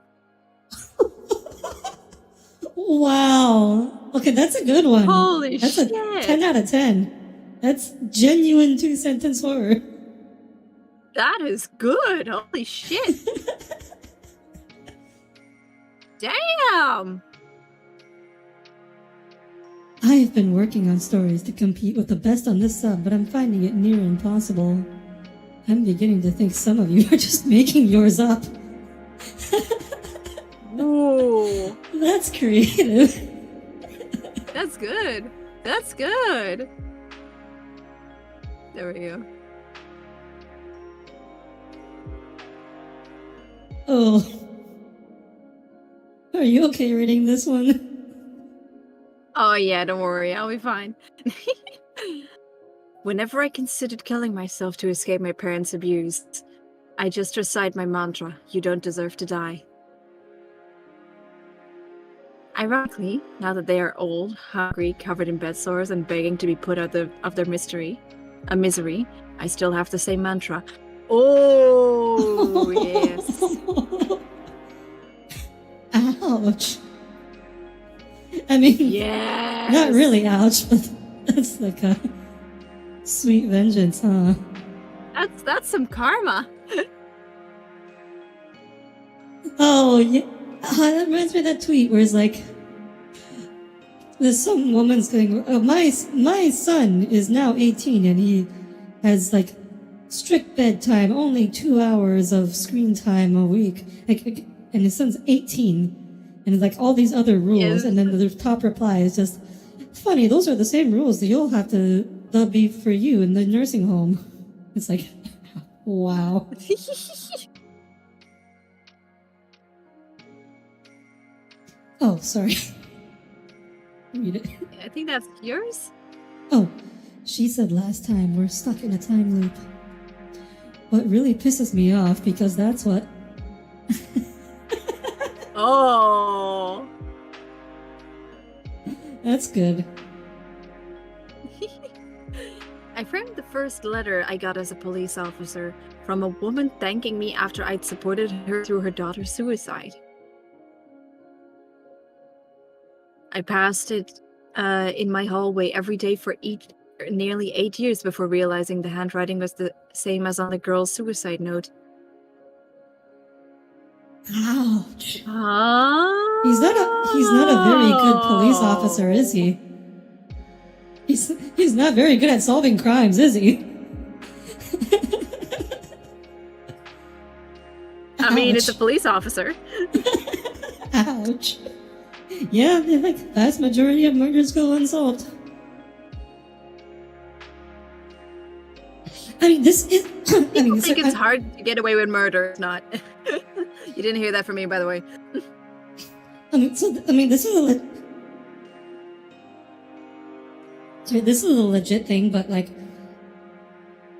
Wow. Okay, that's a good one. Holy that's shit! That's a 10 out of 10. That's genuine 2-sentence horror. That is good. Holy shit! Damn! I have been working on stories to compete with the best on this sub, but I'm finding it near impossible. I'm beginning to think some of you are just making yours up. Ooh. That's creative. That's good. That's good. There we go. Oh. Are you okay reading this one? Oh yeah, don't worry, I'll be fine. Whenever I considered killing myself to escape my parents' abuse, I just recite my mantra, "You don't deserve to die." Ironically, now that they are old, hungry, covered in bed sores, and begging to be put out of their misery, I still have the same mantra. Oh, yes. Ouch. I mean, yes. Not really ouch, but that's a sweet vengeance, huh? That's some karma. Oh, yeah. That reminds me of that tweet where it's like, there's some woman's going, oh, my son is now 18 and he has like strict bedtime, only 2 hours of screen time a week. And his son's 18 and like all these other rules. Yes. And then the top reply is just, funny, those are the same rules that they'll be for you in the nursing home. It's like, wow. Oh, sorry. Read it. I think that's yours. Oh, she said last time we're stuck in a time loop. What really pisses me off, because that's what... Oh. That's good. I framed the first letter I got as a police officer from a woman thanking me after I'd supported her through her daughter's suicide. I passed it in my hallway every day for nearly 8 years before realizing the handwriting was the same as on the girl's suicide note. Ouch. Ah. He's not a very good police officer, is he? He's not very good at solving crimes, is he? I mean, it's a police officer. Ouch. Yeah, like vast majority of murders go unsolved. I mean, this is. People think it's hard to get away with murder. It's not. You didn't hear that from me, by the way. This is this is a legit thing, but like,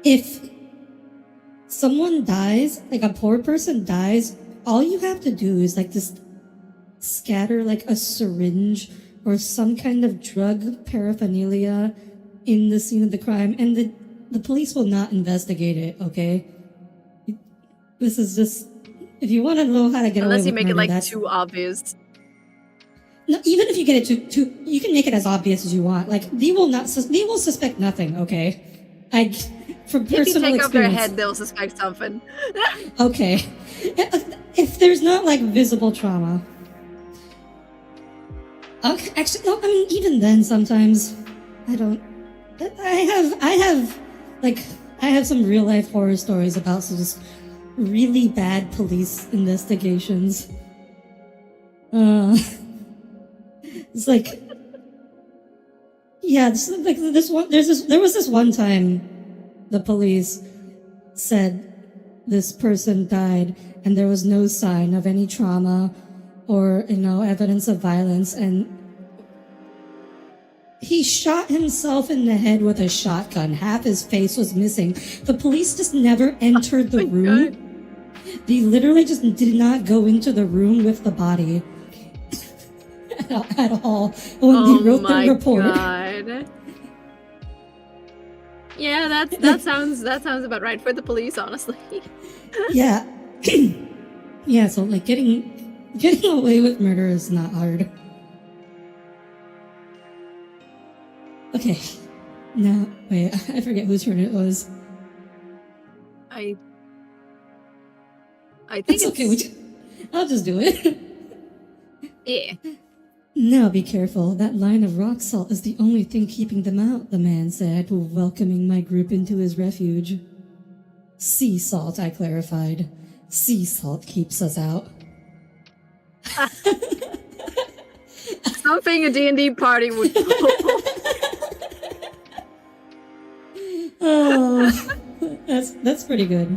if someone dies, like a poor person dies, all you have to do is like just scatter like a syringe or some kind of drug paraphernalia in the scene of the crime, and the police will not investigate it, okay? This is just, if you want to know how to get away with unless you make murder, it like too obvious. No, even if you get it too, you can make it as obvious as you want. Like, they will suspect nothing, okay? From If you personal take off their experience. head, they'll suspect something. Okay. If there's not like visible trauma. Okay, actually, no, I mean, even then sometimes I don't. I have some real life horror stories about some just really bad police investigations. It's like, yeah, there was this one time the police said this person died and there was no sign of any trauma or, evidence of violence, and he shot himself in the head with a shotgun. Half his face was missing. The police just never entered the room. God. They literally just did not go into the room with the body at all when they wrote the report. God. Yeah, that sounds about right for the police, honestly. Yeah. Yeah, so like getting away with murder is not hard. Okay. Now, wait, I forget whose turn it was. I think It's okay, I'll just do it. Yeah. Now be careful. That line of rock salt is the only thing keeping them out, the man said, welcoming my group into his refuge. Sea salt, I clarified. Sea salt keeps us out. Something a D&D party would Oh, that's pretty good.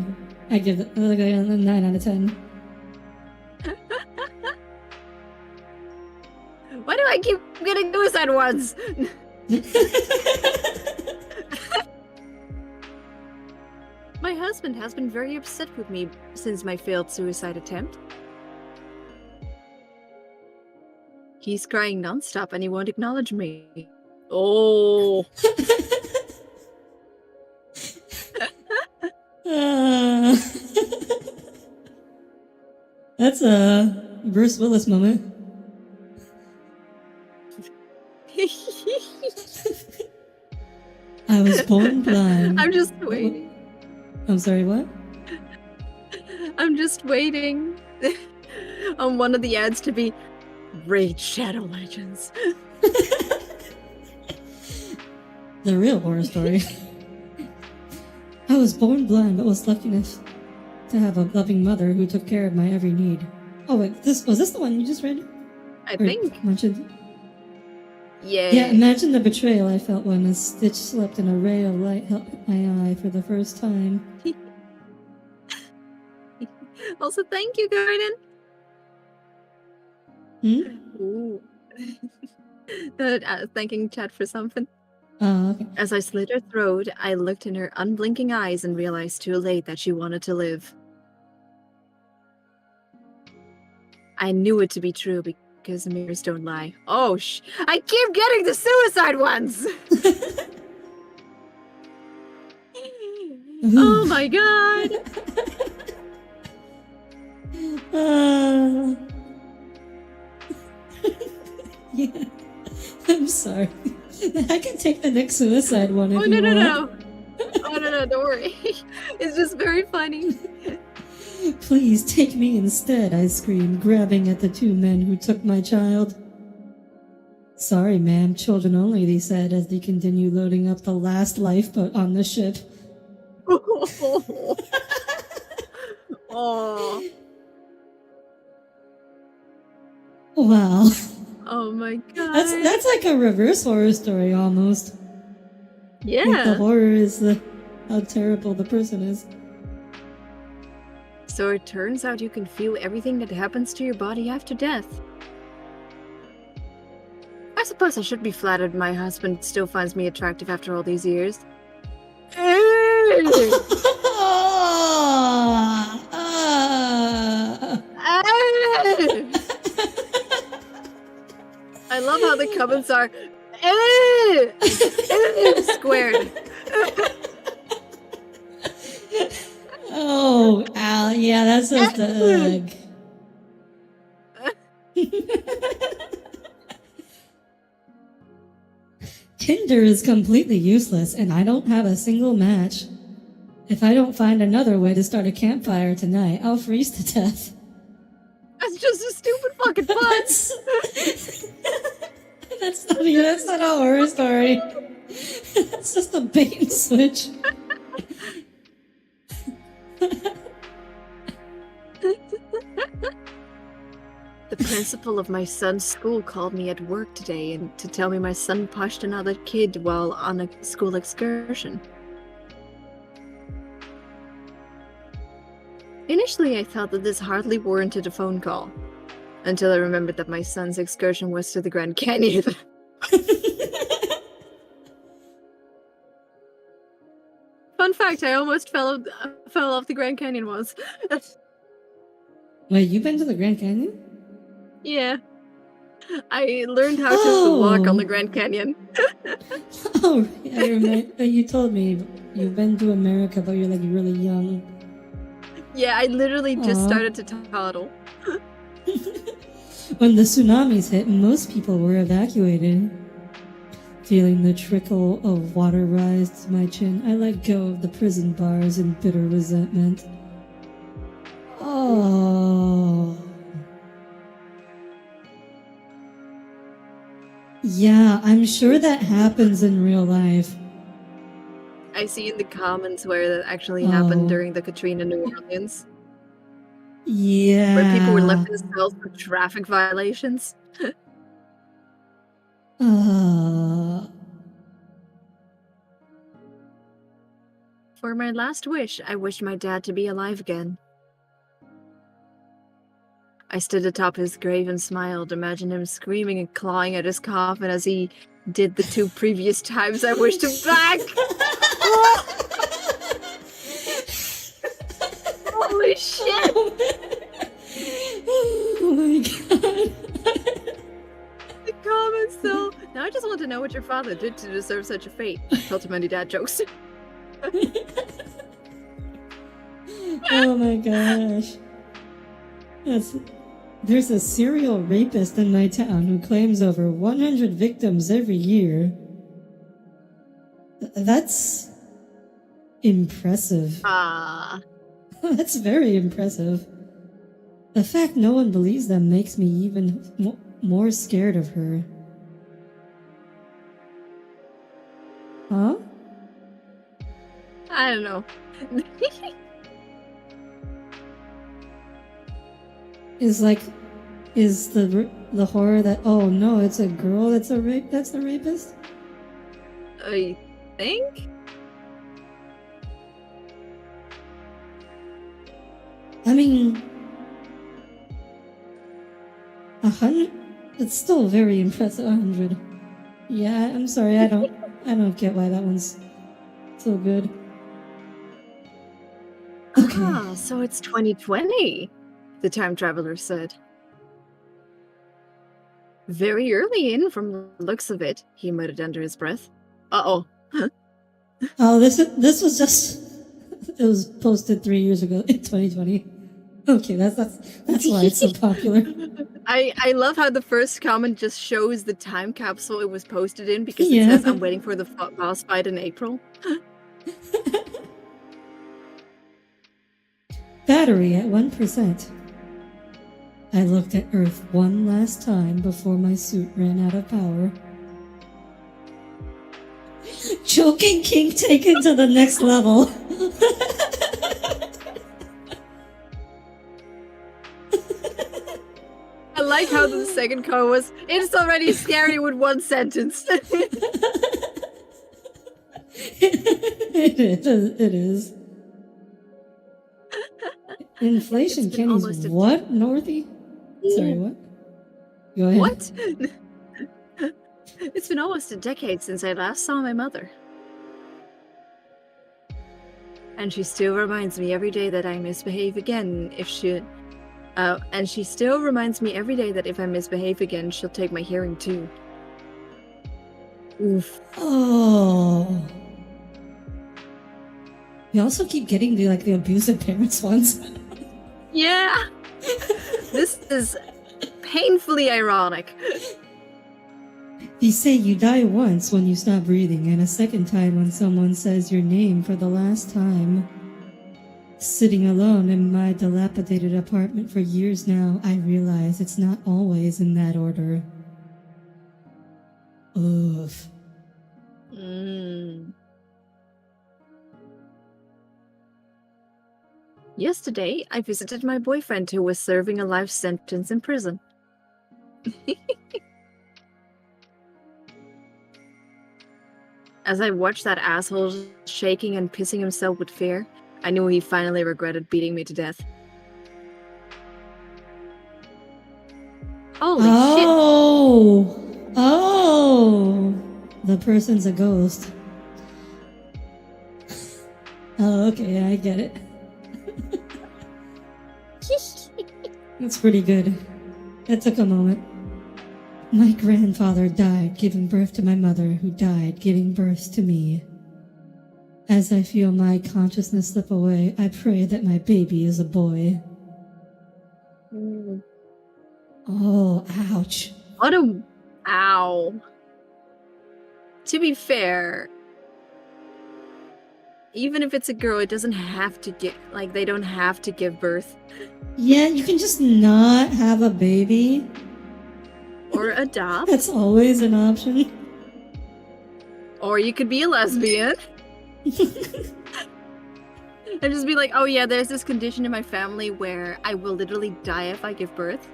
I give it a 9 out of 10. Why do I keep getting suicide ones? My husband has been very upset with me since my failed suicide attempt. He's crying nonstop and he won't acknowledge me. Oh. That's a Bruce Willis moment. I was born blind. I'm just waiting. I'm sorry, what? I'm just waiting on one of the ads to be Raid Shadow Legends. The real horror story. I was born blind, but was lucky enough to have a loving mother who took care of my every need. Oh wait, was this the one you just read? I Or think. mentioned? Yeah. Yeah, imagine the betrayal I felt when a stitch slipped and a ray of light hit my eye for the first time. Also, thank you, Garden. Ooh. Thanking chat for something. Okay. As I slit her throat, I looked in her unblinking eyes and realized too late that she wanted to live. I knew it to be true because mirrors don't lie. Oh, I keep getting the suicide ones! Oh my god! Yeah, I'm sorry. I can take the next suicide one if Oh, you want. no. Oh, no, don't worry. It's just very funny. Please take me instead, I screamed, grabbing at the two men who took my child. Sorry, ma'am, children only, they said as they continued loading up the last lifeboat on the ship. Oh. Wow. Oh my god. That's like a reverse horror story almost. Yeah. Like the horror is how terrible the person is. So it turns out you can feel everything that happens to your body after death. I suppose I should be flattered my husband still finds me attractive after all these years. I love how the comments are squared. Oh, Al, yeah, that's just the ugh. Tinder is completely useless, and I don't have a single match. If I don't find another way to start a campfire tonight, I'll freeze to death. That's just a stupid fucking pun. That's not a horror story. It's just a bait and switch. The principal of my son's school called me at work today and to tell me my son pushed another kid while on a school excursion. Initially, I thought that this hardly warranted a phone call, until I remembered that my son's excursion was to the Grand Canyon. Fun fact, I almost fell off the Grand Canyon once. Wait, you've been to the Grand Canyon? Yeah. I learned how to walk on the Grand Canyon. Oh, I remember. You told me you've been to America, but you're like really young. Yeah, I literally just started to toddle. When the tsunamis hit, most people were evacuated. Feeling the trickle of water rise to my chin, I let go of the prison bars in bitter resentment. Oh. Yeah, I'm sure that happens in real life. I see in the comments where that actually happened during the Katrina New Orleans. Yeah. Where people were left in cells for traffic violations. For my last wish, I wished my dad to be alive again. I stood atop his grave and smiled, imagining him screaming and clawing at his coffin as he did the 2 previous times I wished him back! Holy shit! Oh my god. The comments though. Now I just want to know what your father did to deserve such a fate. Told too many dad jokes. Oh my gosh. There's a serial rapist in my town who claims over 100 victims every year. That's impressive. Ah. That's very impressive. The fact no one believes them makes me even more scared of her. Huh? I don't know. Is the horror that, oh no, it's a girl that's the rapist? I think? I mean, 100. It's still very impressive. 100. Yeah, I'm sorry. I don't get why that one's so good. Okay. Ah, so it's 2020, the time traveler said. Very early in from the looks of it, he muttered under his breath. Uh-oh. Oh, this was just, it was posted 3 years ago in 2020. Okay, that's why it's so popular. I love how the first comment just shows the time capsule it was posted in, because it says, I'm waiting for the boss fight in April. Battery at 1%. I looked at Earth one last time before my suit ran out of power. Choking King taken to the next level. I like how the second comment was, it's already scary with one sentence. It is. Inflation candies. What, Northy? Sorry, what? Go ahead. What? It's been almost a decade since I last saw my mother. And she still reminds me every day that I misbehave again if she... and she still reminds me every day that if I misbehave again, she'll take my hearing too. Oof. Oh. We also keep getting the abusive parents ones. Yeah. This is painfully ironic. They say you die once when you stop breathing, and a second time when someone says your name for the last time. Sitting alone in my dilapidated apartment for years now, I realize it's not always in that order. Oof. Yesterday, I visited my boyfriend who was serving a life sentence in prison. As I watched that asshole shaking and pissing himself with fear, I knew he finally regretted beating me to death. Holy shit! Oh! The person's a ghost. Oh, okay, I get it. That's pretty good. That took a moment. My grandfather died giving birth to my mother, who died giving birth to me. As I feel my consciousness slip away, I pray that my baby is a boy. Oh, ouch. What a... Ow. To be fair, even if it's a girl, it doesn't have to get... they don't have to give birth. Yeah, you can just not have a baby. Or adopt. That's always an option. Or you could be a lesbian. And just be like, oh yeah, there's this condition in my family where I will literally die if I give birth.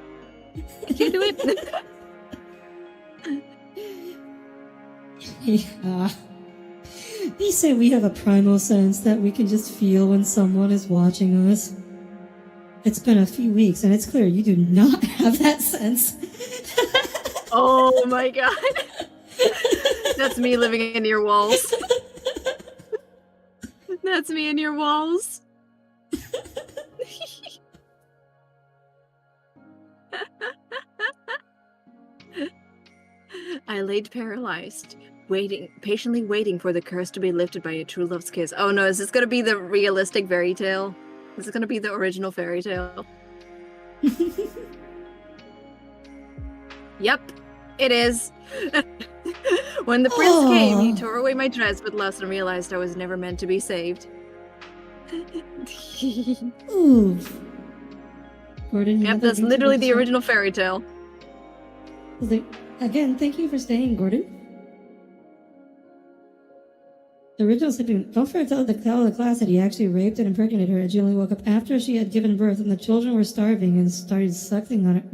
Could you do it? Yeah. They say we have a primal sense that we can just feel when someone is watching us. It's been a few weeks and it's clear you do not have that sense. Oh my god. That's me living in your walls. That's me in your walls. I laid paralyzed, patiently waiting for the curse to be lifted by a true love's kiss. Oh no, is this gonna be the realistic fairy tale? Is this gonna be the original fairy tale? Yep, it is. When the prince came, he tore away my dress with lust and realized I was never meant to be saved. Oof. Gordon, you Yep, have that's that VTuber literally the show? original fairy tale. Again, thank you for staying, Gordon. The original sleeping. Don't forget to tell the class that he actually raped and impregnated her, and she only woke up after she had given birth, and the children were starving and started sucking on it.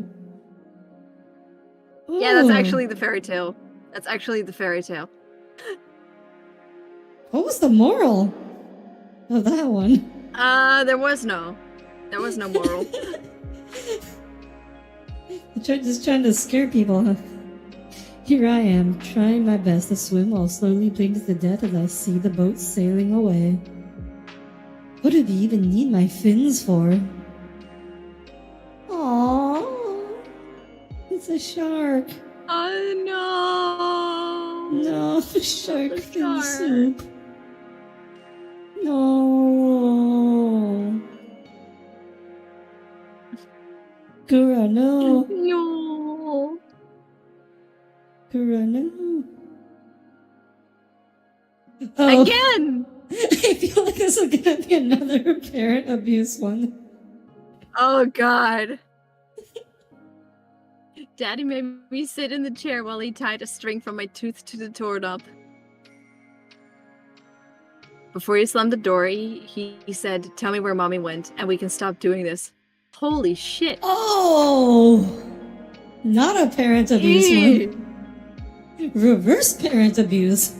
Yeah, that's Ooh. actually the fairy tale. That's actually the fairy tale. What was the moral of that one? There was no moral. Just trying to scare people, huh? Here I am, trying my best to swim while slowly bleeding to death as I see the boat sailing away. What do they even need my fins for? Aww, it's a shark. Oh no! No, shark fin shark. soup. No. Gura, no. No. Gura, no. Oh. Again! I feel like this is gonna be another parent abuse one. Oh god. Daddy made me sit in the chair while he tied a string from my tooth to the doorknob. Before he slammed the door, he said, "Tell me where mommy went, and we can stop doing this." Holy shit. Oh! Not a parent abuse one. Reverse parent abuse.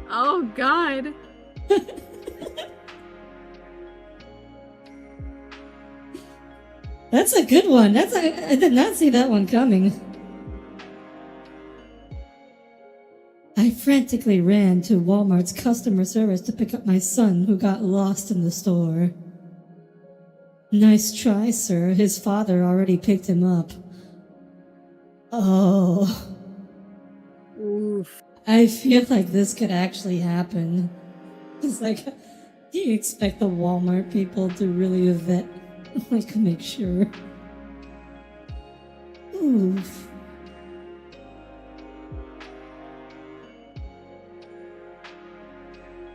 Oh god. That's a good one. I did not see that one coming. I frantically ran to Walmart's customer service to pick up my son who got lost in the store. Nice try, sir. His father already picked him up. Oh. Oof. I feel like this could actually happen. It's like, do you expect the Walmart people to really vet, like, make sure? Oof.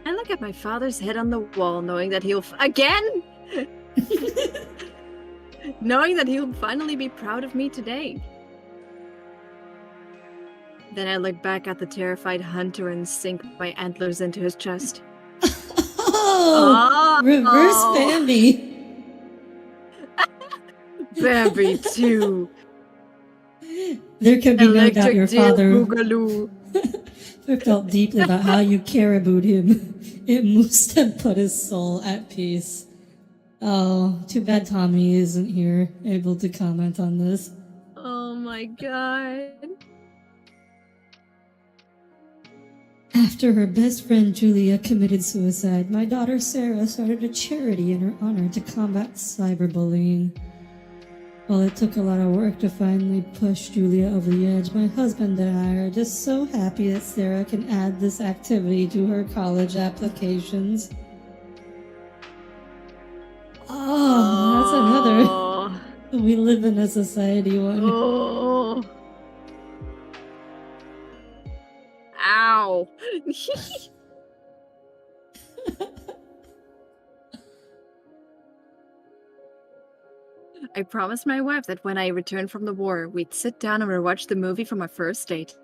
I look at my father's head on the wall, knowing that he'll again. Knowing that he'll finally be proud of me today. Then I look back at the terrified hunter and sink my antlers into his chest. Oh! Reverse Bambi! Bambi too. There can be no doubt your father Boogaloo. felt deeply about how you caribooed him. It must have put his soul at peace. Oh, too bad Tommy isn't here, able to comment on this. Oh my god. After her best friend Julia committed suicide, my daughter Sarah started a charity in her honor to combat cyberbullying. While it took a lot of work to finally push Julia over the edge, my husband and I are just so happy that Sarah can add this activity to her college applications. Oh, that's another. We live in a society one. Oh. Ow. I promised my wife that when I returned from the war, we'd sit down and watch the movie from our first date.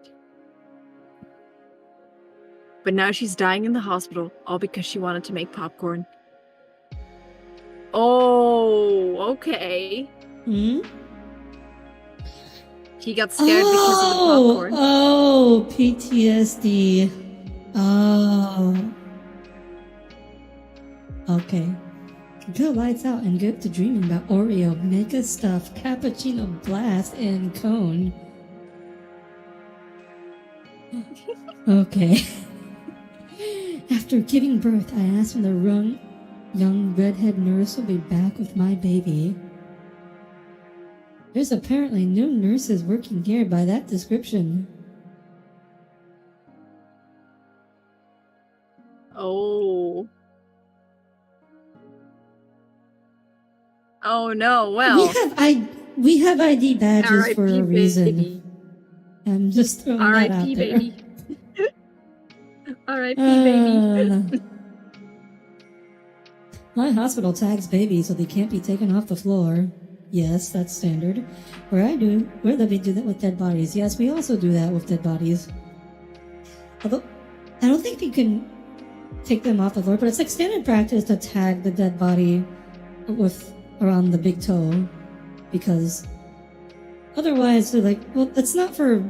But now she's dying in the hospital, all because she wanted to make popcorn. Oh, okay. Hmm? He got scared because of the popcorn. Oh, PTSD. Oh. Okay. Go lights out and get to dreaming about Oreo, Mega Stuff, Cappuccino Blast, and Cone. Okay. After giving birth, I asked when the young redhead nurse will be back with my baby. There's apparently no nurses working here by that description. Oh. Oh no, well. We have ID badges for a reason. Baby. I'm just throwing that out there. baby. R.I.P. baby. My hospital tags babies so they can't be taken off the floor. Yes, that's standard. Where we do that with dead bodies. Yes, we also do that with dead bodies. Although, I don't think you can take them off the floor, but it's like standard practice to tag the dead body with around the big toe, because otherwise they're like, well, it's not for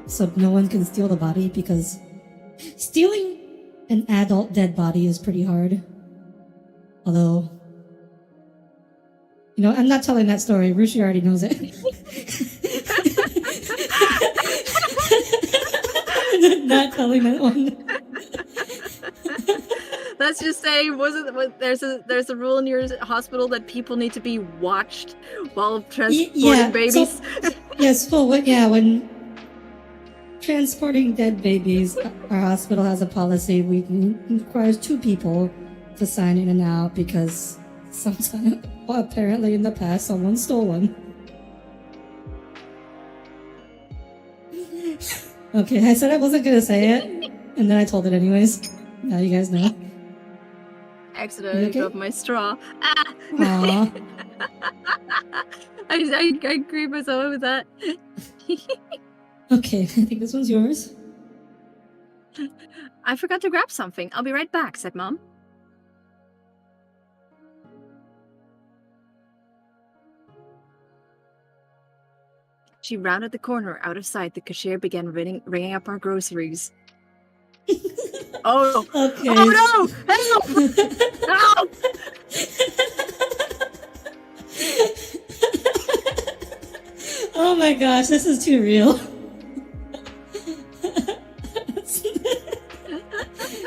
so no one can steal the body, because stealing an adult dead body is pretty hard. Although, I'm not telling that story. Rushi already knows it. I'm not telling that one. Let's just say, there's a rule in your hospital that people need to be watched while transporting babies? Yes, when transporting dead babies, our hospital has a policy. We requires 2 people to sign in and out, because sometimes, apparently in the past, someone stole one. Okay, I said I wasn't gonna say it, and then I told it anyways. Now you guys know. Accidentally dropped my straw. Aww. I agree myself with that. Okay, I think this one's yours. I forgot to grab something. I'll be right back, said Mom. She rounded the corner. Out of sight, the cashier began ringing up our groceries. Oh, okay. Oh no! Help! Help! Oh my gosh, this is too real.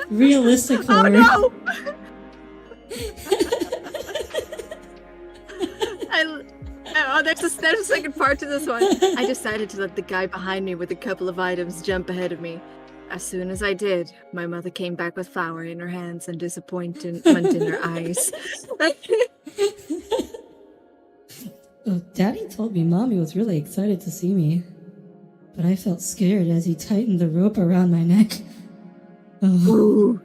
Realistic horror. Oh no! There's a second part to this one. I decided to let the guy behind me with a couple of items jump ahead of me. As soon as I did, my mother came back with flour in her hands and disappointment in her eyes. Oh, Daddy told me Mommy was really excited to see me, but I felt scared as he tightened the rope around my neck. Oh.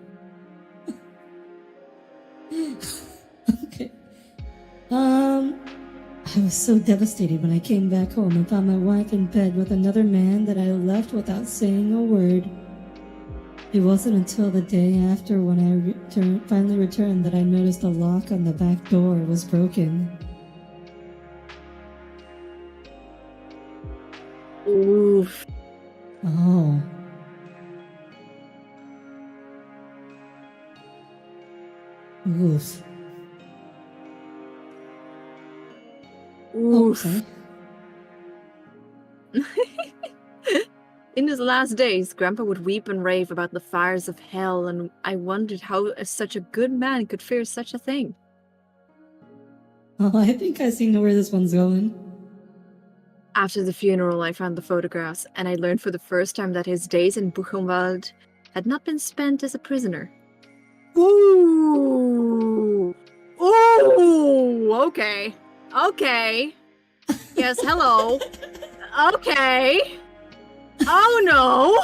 Okay. I was so devastated when I came back home and found my wife in bed with another man that I left without saying a word. It wasn't until the day after, when I finally returned, that I noticed the lock on the back door was broken. Oof. Oh. Oof. Oh, sorry. In his last days, Grandpa would weep and rave about the fires of hell, and I wondered how such a good man could fear such a thing. Oh, I think I see where this one's going. After the funeral, I found the photographs, and I learned for the first time that his days in Buchenwald had not been spent as a prisoner. Ooh! Ooh! Okay. Okay. Yes, hello. Okay. Oh no!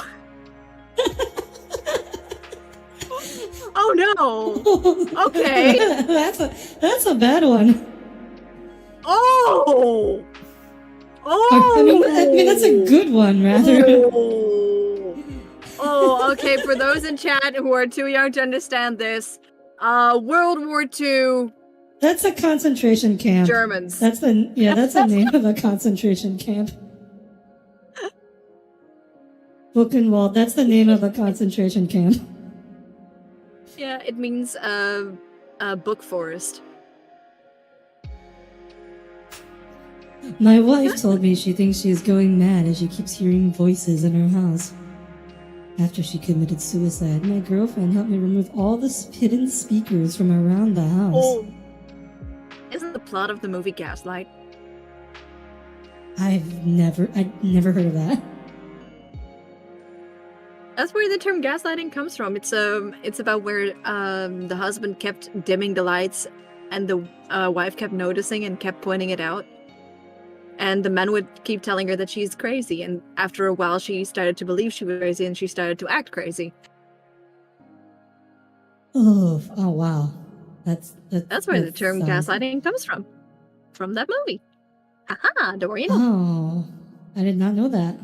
Oh no! Okay. That's a bad one. Oh! Oh! I mean that's a good one, rather. Oh, okay. For those in chat who are too young to understand this, World War II. That's a concentration camp. Germans. That's the name of a concentration camp. Buchenwald, that's the name of a concentration camp. Yeah, it means book forest. My wife told me she thinks she is going mad as she keeps hearing voices in her house. After she committed suicide, my girlfriend helped me remove all the hidden speakers from around the house. Oh. Isn't the plot of the movie Gaslight? I'd never heard of that. That's where the term gaslighting comes from. It's about where the husband kept dimming the lights, and the wife kept noticing and kept pointing it out. And the man would keep telling her that she's crazy, and after a while she started to believe she was crazy, and she started to act crazy. Oh wow. That's where the term gaslighting comes from. From that movie. Haha, don't worry, you know. Oh, I did not know that.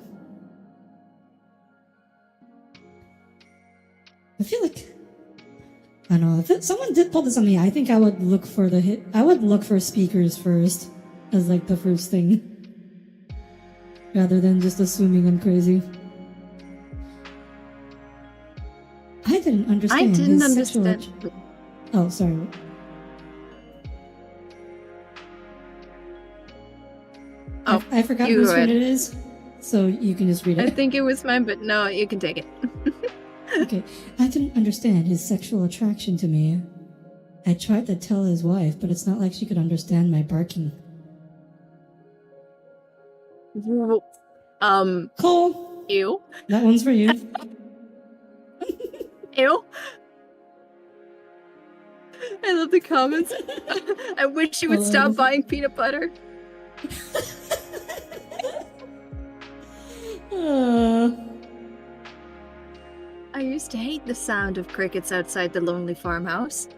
I feel like I don't know if someone did pull this on me. I think I would look for I would look for speakers first as like the first thing, rather than just assuming I'm crazy. I didn't understand. I didn't his understand. sexual... Oh, sorry. Oh, I forgot whose turn it is, so you can just read it. I think it was mine, but no, you can take it. Okay, I didn't understand his sexual attraction to me. I tried to tell his wife, but it's not like she could understand my barking. Cole! Ew. That one's for you. Ew. I love the comments. I wish you would stop buying peanut butter. I used to hate the sound of crickets outside the lonely farmhouse.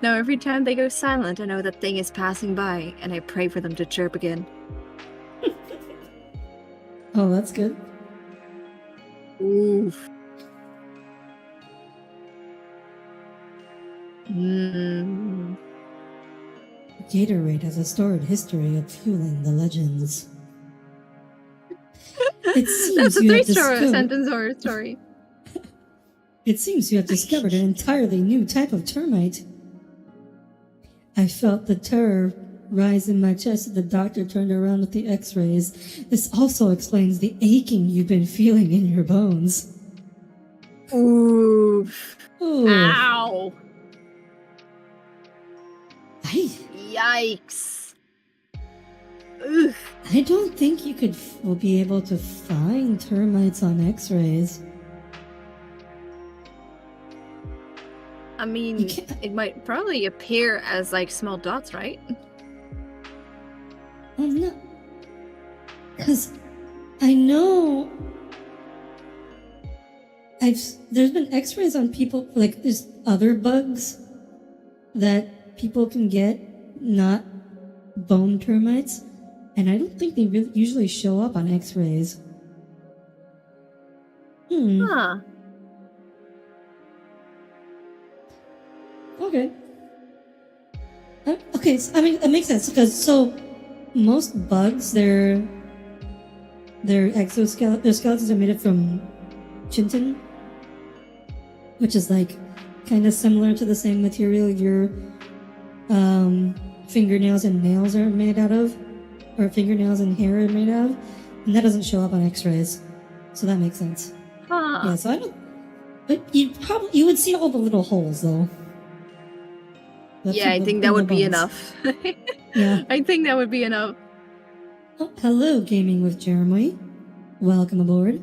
Now every time they go silent, I know that thing is passing by, and I pray for them to chirp again. Oh, that's good. Oof. Mm. Gatorade has a storied history of fueling the legends. It seems That's a you have three-sentence horror story. It seems you have discovered an entirely new type of termite. I felt the terror rise in my chest as the doctor turned around with the x-rays. This also explains the aching you've been feeling in your bones. Oof. Ooh. Ow. Yikes. Ugh. I don't think you will be able to find termites on x-rays. I mean, it might probably appear as like small dots, right? Oh no. Because I know there's been x-rays on people, like there's other bugs that people can get, not bone termites, and I don't think they usually show up on x-rays. Huh. Okay. Okay, so, I mean, that makes sense, because most bugs, their exoskeleton, their skeletons are made from chitin, which is like kind of similar to the same material your fingernails and nails are made out of, or fingernails and hair are made out of, and that doesn't show up on x-rays, so that makes sense. Huh. Yeah, so I don't, but you would see all the little holes though. Yeah, I think that would be enough. Yeah. I think that would be enough. Oh, hello, Gaming with Jeremy. Welcome aboard.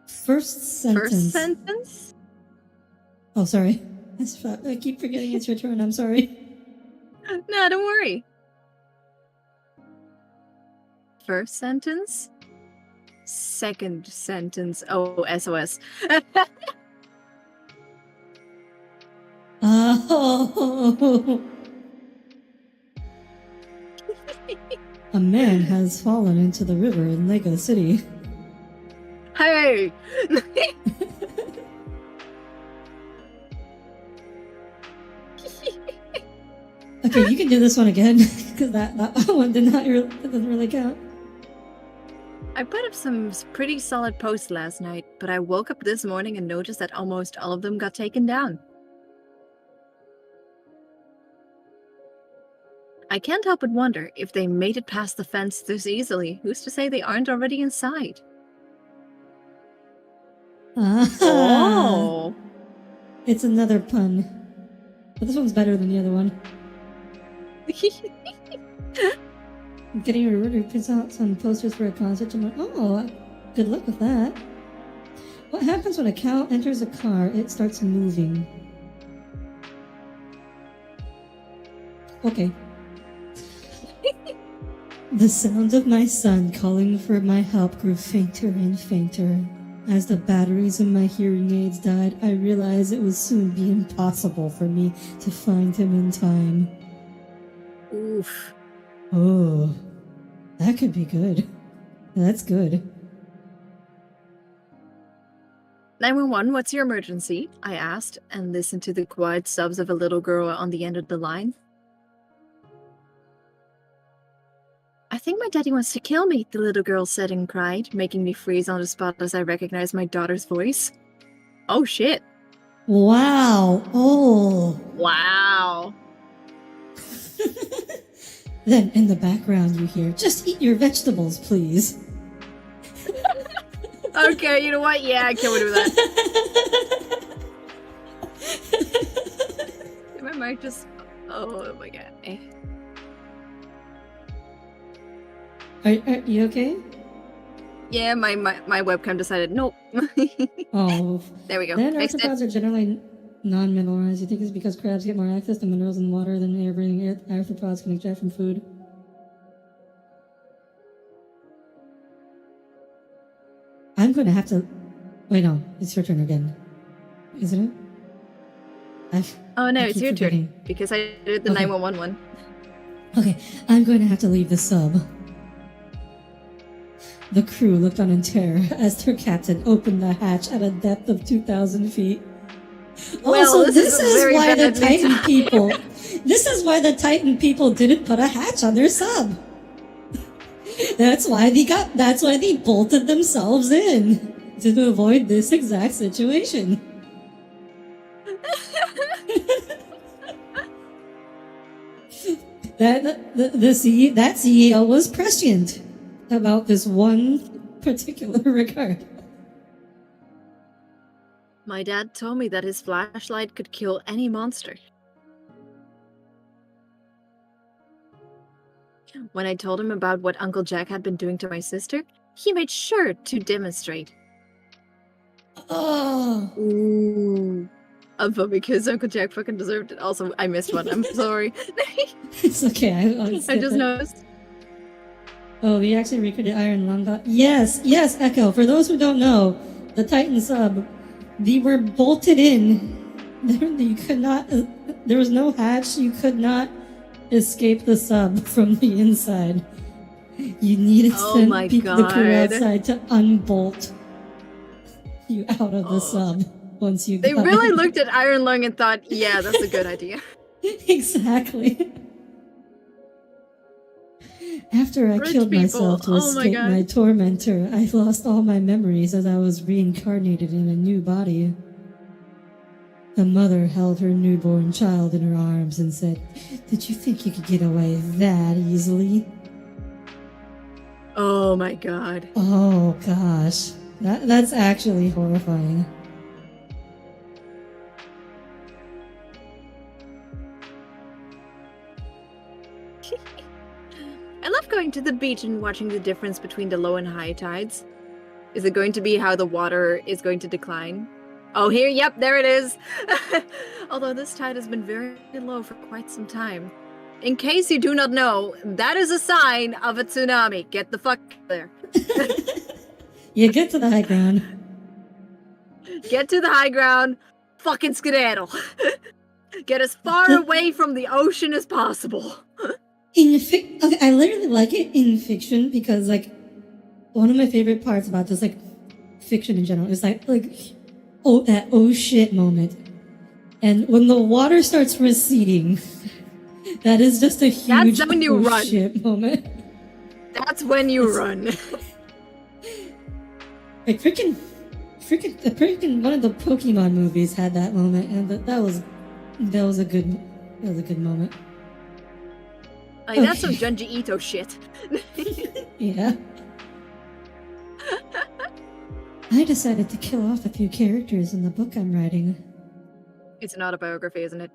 First sentence. First sentence? Oh, sorry. I keep forgetting it's your turn. I'm sorry. No, don't worry. First sentence? Second sentence. Oh, SOS. Oh. A man has fallen into the river in Lego City. Hey! Okay, you can do this one again, because that one doesn't really count. I put up some pretty solid posts last night, but I woke up this morning and noticed that almost all of them got taken down. I can't help but wonder if they made it past the fence this easily. Who's to say they aren't already inside? Oh! It's another pun. But this one's better than the other one. I'm getting a recruiter prints out some posters for a concert tomorrow. Oh, good luck with that. What happens when a cow enters a car? It starts moving. Okay. The sound of my son calling for my help grew fainter and fainter. As the batteries in my hearing aids died, I realized it would soon be impossible for me to find him in time. Oof. Oh, that could be good. That's good. 911, what's your emergency? I asked, and listened to the quiet sobs of a little girl on the end of the line. I think my daddy wants to kill me, the little girl said and cried, making me freeze on the spot as I recognized my daughter's voice. Oh shit. Wow. Oh. Wow. Then in the background you hear, just eat your vegetables, please. Okay, you know what? Yeah, I can't do that. My mic just... Oh my god. Are you okay? Yeah, my webcam decided nope. Oh. There we go. Then Fixed arthropods it. are generally non-mineralized. You think it's because crabs get more access to minerals in water than air-breathing arthropods can extract from food? I'm going to have to... Wait, no. It's your turn again. Isn't it? Oh no, I it's keep your forgetting. turn. Because I did the Okay. 911 one. Okay, I'm going to have to leave the sub. The crew looked on in terror as their captain opened the hatch at a depth of 2,000 feet. Well, Also, this is a very why the deadly Titan time. people... This is why the Titan people didn't put a hatch on their sub. That's why they bolted themselves in. To avoid this exact situation. That CEO was prescient about this one particular regard. My dad told me that his flashlight could kill any monster. When I told him about what Uncle Jack had been doing to my sister, he made sure to demonstrate. Oh. Ooh. But because Uncle Jack fucking deserved it. Also, I missed one. I'm sorry. It's okay. I just noticed. Oh, we actually recreated Iron Lung. Yes, Echo. For those who don't know, the Titan sub, they were bolted in. You could not. There was no hatch. You could not escape the sub from the inside. You needed to send the crew outside to unbolt you out of the sub once you. They got really in. looked at Iron Lung and thought, "Yeah, that's a good idea." Exactly. After I Rich killed people. myself to Oh my escape God. my tormentor, I lost all my memories as I was reincarnated in a new body. The mother held her newborn child in her arms and said, "Did you think you could get away that easily?" Oh my god. Oh gosh, that's actually horrifying. I love going to the beach and watching the difference between the low and high tides. Is it going to be how the water is going to decline? Oh, here, yep, there it is. Although this tide has been very low for quite some time. In case you do not know, that is a sign of a tsunami. Get the fuck there. Yeah, get to the high ground. Get to the high ground. Fucking skedaddle. Get as far away from the ocean as possible. Okay, I literally like it in fiction because, like, one of my favorite parts about just, like, fiction in general is, that oh shit moment. And when the water starts receding, that is just a huge That's when you run. Shit moment. That's when you run. Like, freaking, one of the Pokemon movies had that moment, and that was a good moment. Like, that's some Junji Ito shit. Yeah. I decided to kill off a few characters in the book I'm writing. It's an autobiography, isn't it?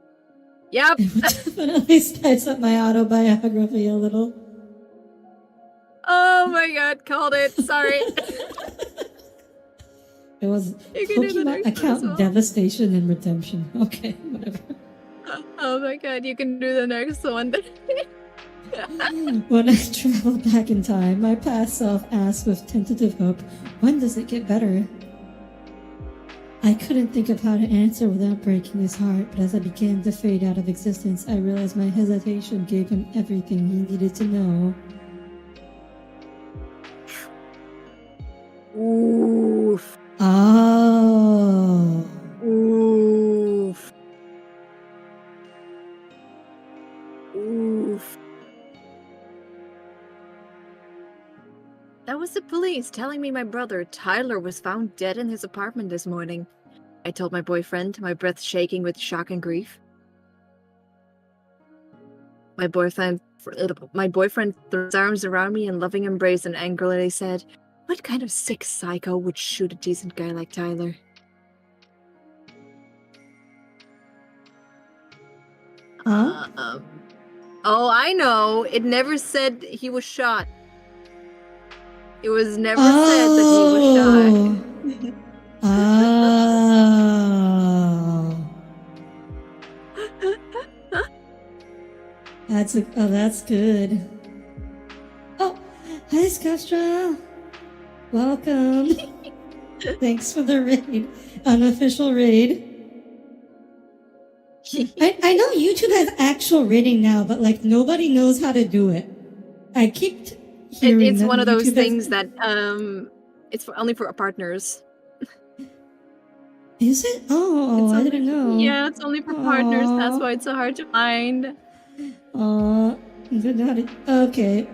Yep. It would definitely spice up my autobiography a little. Oh my god, called it. Sorry. It was You can do the Pokemon next one account as well. devastation and redemption. Okay, whatever. Oh my god, you can do the next one. When I travel back in time, my past self asks with tentative hope, when does it get better? I couldn't think of how to answer without breaking his heart, but as I began to fade out of existence, I realized my hesitation gave him everything he needed to know. Oof. Oh. Oof. Oof. That was the police telling me my brother, Tyler, was found dead in his apartment this morning. I told my boyfriend, my breath shaking with shock and grief. My boyfriend threw his arms around me in loving embrace and angrily said, "What kind of sick psycho would shoot a decent guy like Tyler?" Huh? Oh, I know. It never said he was shot. It was never said that he was shot. Oh. That's good. Oh, hi, Skastra. Welcome. Thanks for the raid. Unofficial raid. I know YouTube has actual rating now, but like nobody knows how to do it. I keep hearing It's one of those YouTube things that it's only for our partners. Is it? Oh, I didn't know. Yeah, it's only for partners. That's why it's so hard to find. Okay.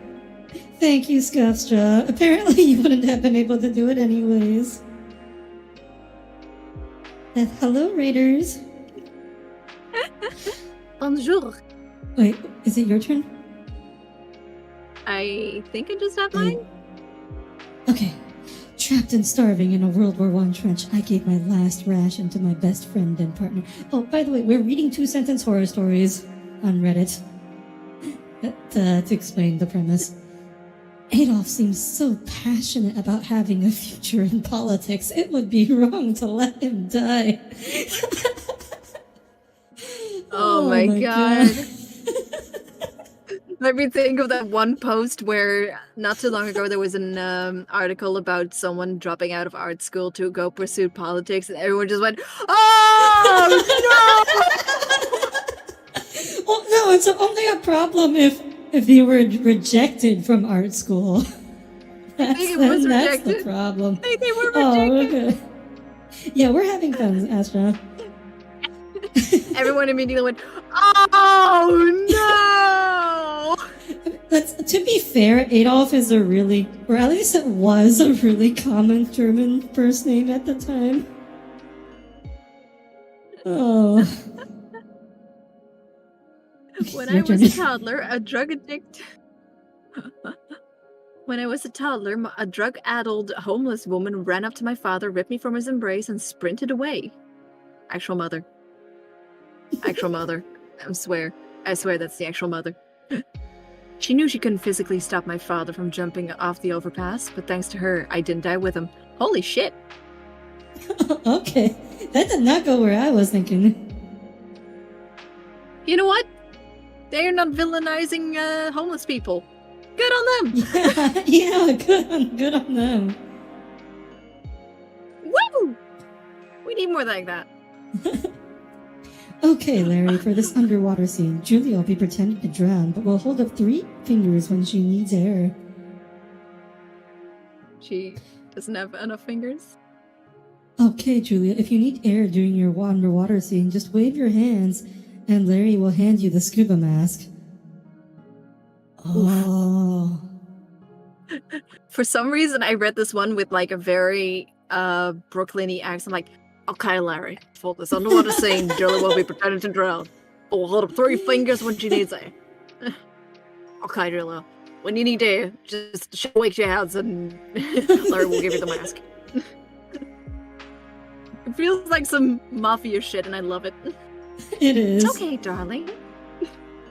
Thank you, Skastra. Apparently you wouldn't have been able to do it anyways. Hello, Raiders. Bonjour. Wait, is it your turn? I think I just have mine. Okay. Trapped and starving in a World War I trench, I gave my last ration to my best friend and partner. Oh, by the way, we're reading 2-sentence horror stories on Reddit to explain the premise. Adolf seems so passionate about having a future in politics. It would be wrong to let him die. Oh my god. Let me think of that one post where not too long ago there was an article about someone dropping out of art school to go pursue politics, and everyone just went, "Oh no!" Well, no, it's only a problem if they were rejected from art school. That's the problem. I think they were rejected. Oh, okay. Yeah, we're having fun, Astra. Everyone immediately went, "Oh no!" But to be fair, Adolf is a really, or at least it was a really common German first name at the time. Oh. When I was a toddler, a drug addict. When I was a toddler, a drug-addled homeless woman ran up to my father, ripped me from his embrace, and sprinted away. Actual mother. Actual mother. I swear that's the actual mother. She knew she couldn't physically stop my father from jumping off the overpass, but thanks to her, I didn't die with him. Holy shit. Okay. That did not go where I was thinking. You know what? They're not villainizing homeless people. Good on them! Yeah, good on them. Woo! We need more like that. Okay, Larry, for this underwater scene, Julia will be pretending to drown, but will hold up 3 fingers when she needs air. She doesn't have enough fingers? Okay, Julia, if you need air during your underwater scene, just wave your hands, and Larry will hand you the scuba mask. Oh. For some reason, I read this one with like a very Brooklyn-y accent, like, "Okay, Larry, for this underwater scene, Julia will be pretending to drown. We'll hold up 3 fingers when she needs air. Okay, Julia, when you need air, just wake your hands and Larry will give you the mask." It feels like some mafia shit, and I love it. It is. It's okay, darling.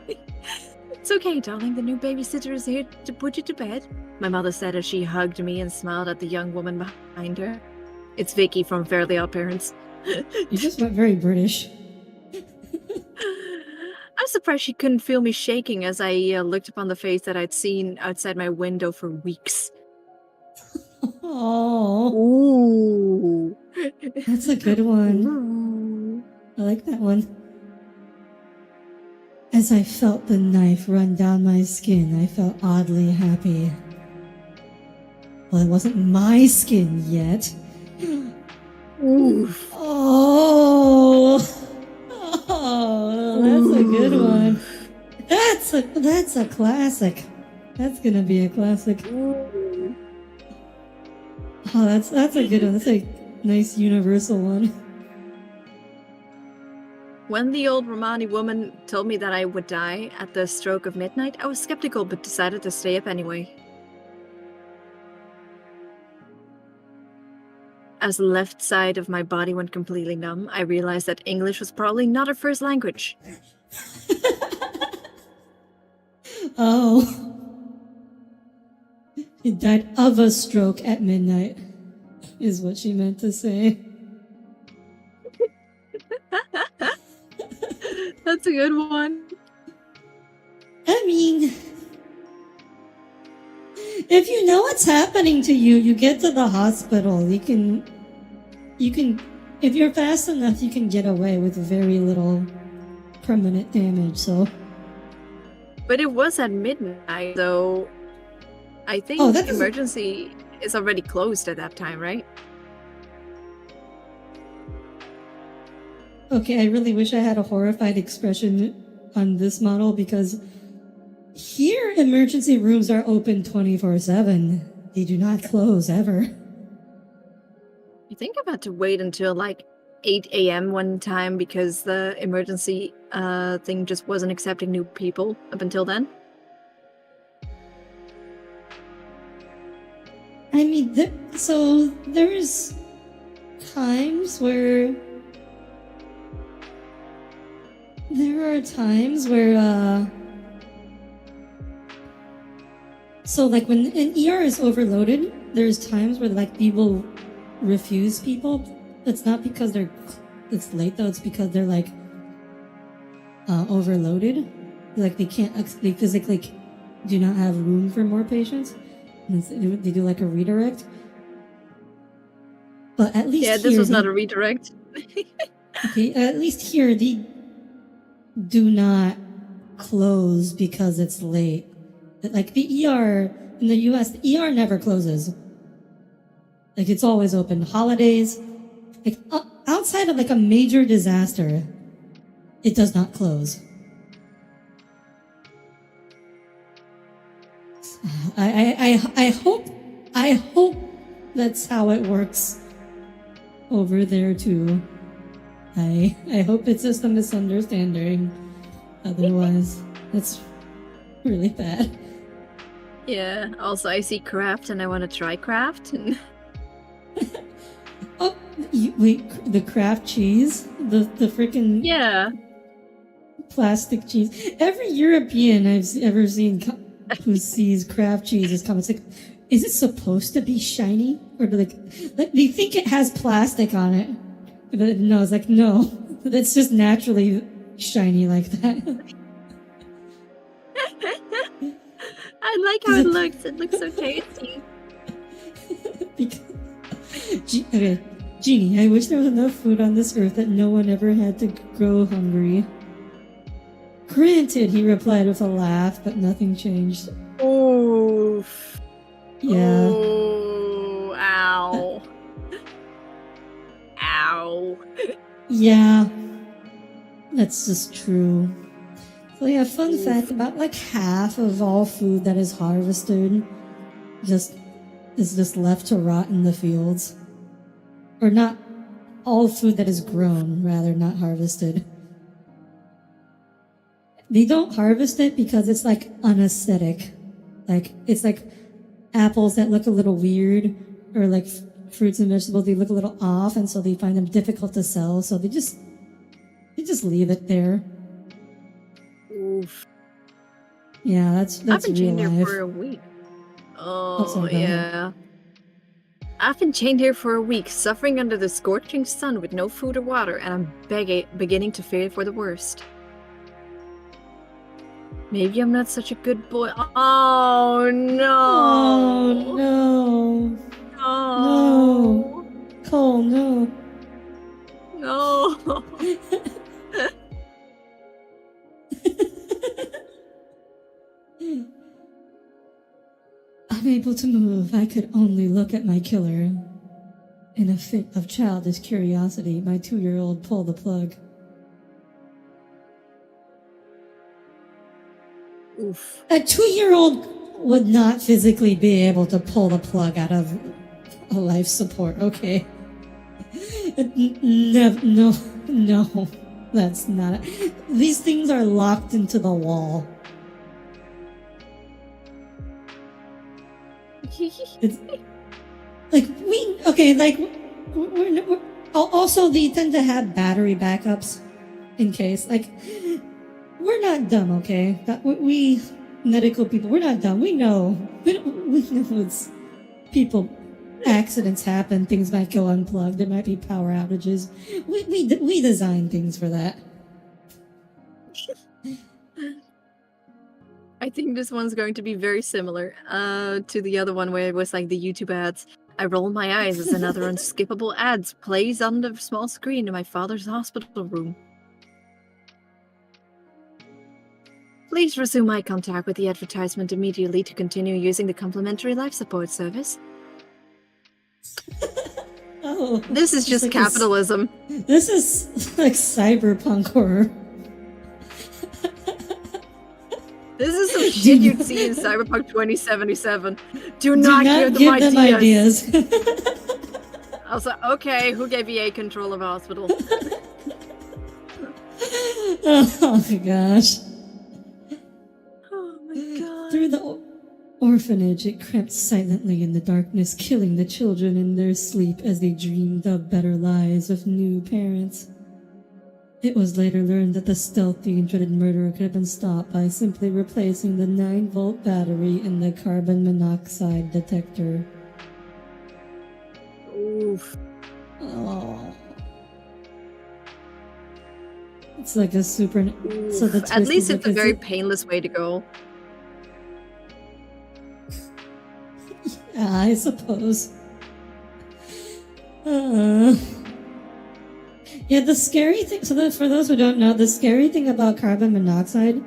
It's okay, darling. The new babysitter is here to put you to bed, my mother said as she hugged me and smiled at the young woman behind her. It's Vicky from Fairly Odd Parents. You just went very British. I'm surprised she couldn't feel me shaking as I looked upon the face that I'd seen outside my window for weeks. Oh. Ooh. That's a good one. Ooh. I like that one. As I felt the knife run down my skin, I felt oddly happy. Well, it wasn't my skin yet. Oof. Oh, that's a good one. That's a classic. That's gonna be a classic. Ooh. Oh, that's a good one. That's a nice universal one. When the old Romani woman told me that I would die at the stroke of midnight, I was skeptical but decided to stay up anyway. As the left side of my body went completely numb, I realized that English was probably not a first language. Oh. He died of a stroke at midnight, is what she meant to say. That's a good one. I mean, if you know what's happening to you, you get to the hospital. You can, if you're fast enough, you can get away with very little permanent damage, so. But it was at midnight, so I think emergency is already closed at that time, right? Okay, I really wish I had a horrified expression on this model because here emergency rooms are open 24/7. They do not close ever. I think I've had to wait until like 8 a.m. one time because the emergency thing just wasn't accepting new people up until then. I mean, so there's times where so like when an ER is overloaded, there's times where like people refuse people. It's not because it's late though, it's because they're like overloaded. Like they physically do not have room for more patients. And they do like a redirect. But at least this was not a redirect. Okay, at least here they do not close because it's late. Like the ER in the US, the ER never closes. Like it's always open. Holidays, like outside of like a major disaster, it does not close. I hope that's how it works over there too. I hope it's just a misunderstanding. Otherwise, that's really bad. Yeah, also I see craft and I want to try craft. Oh, wait, the craft cheese? The freaking yeah, plastic cheese. Every European I've ever seen who sees craft cheese is comments like, is it supposed to be shiny? Or like they think it has plastic on it. But no, it's like, no, it's just naturally shiny like that. I like how it looks. It looks so tasty. Okay, Jeannie, I wish there was enough food on this earth that no one ever had to grow hungry. Granted, he replied with a laugh, but nothing changed. Oof. Yeah. Oh, ow. Ow. Yeah. That's just true. So yeah, fun fact, about like half of all food that is harvested is just left to rot in the fields. Or not all food that is grown, rather, not harvested. They don't harvest it because it's like unaesthetic. Like, it's like apples that look a little weird, or like fruits and vegetables, they look a little off, and so they find them difficult to sell, so they just leave it there. Oof. Yeah, that's I've been real chained here life. for a week. Oh, sorry, yeah. I've been chained here for a week, suffering under the scorching sun with no food or water, and I'm beginning to fear for the worst. Maybe I'm not such a good boy. Oh, no. Oh, no. No. No. Cole, no. unable to move, I could only look at my killer. In a fit of childish curiosity, my 2-year-old pulled the plug. Oof. A 2-year-old would not physically be able to pull the plug out of a life support, okay? No, that's not it. These things are locked into the wall. It's, we're also they tend to have battery backups in case, we're not dumb, okay? We medical people, we're not dumb. We know it's people. Accidents happen. Things might go unplugged. There might be power outages. We design things for that. I think this one's going to be very similar to the other one where it was like the YouTube ads. I roll my eyes as another unskippable ads plays on the small screen in my father's hospital room. Please resume eye contact with the advertisement immediately to continue using the complimentary life support service. Oh, this is just capitalism. This is like cyberpunk horror. This is some shit you'd see in Cyberpunk 2077. Do not give them ideas. Also, okay, who gave EA control of a hospital? Oh my gosh. Oh my god. Through the orphanage, it crept silently in the darkness, killing the children in their sleep as they dreamed of better lives with new parents. It was later learned that the stealthy and dreaded murderer could have been stopped by simply replacing the 9-volt battery in the carbon monoxide detector. Oof. Oh. It's like a super... Oof. So the At least it's it's a very painless way to go. Yeah, I suppose. Yeah, the scary thing, for those who don't know, the scary thing about carbon monoxide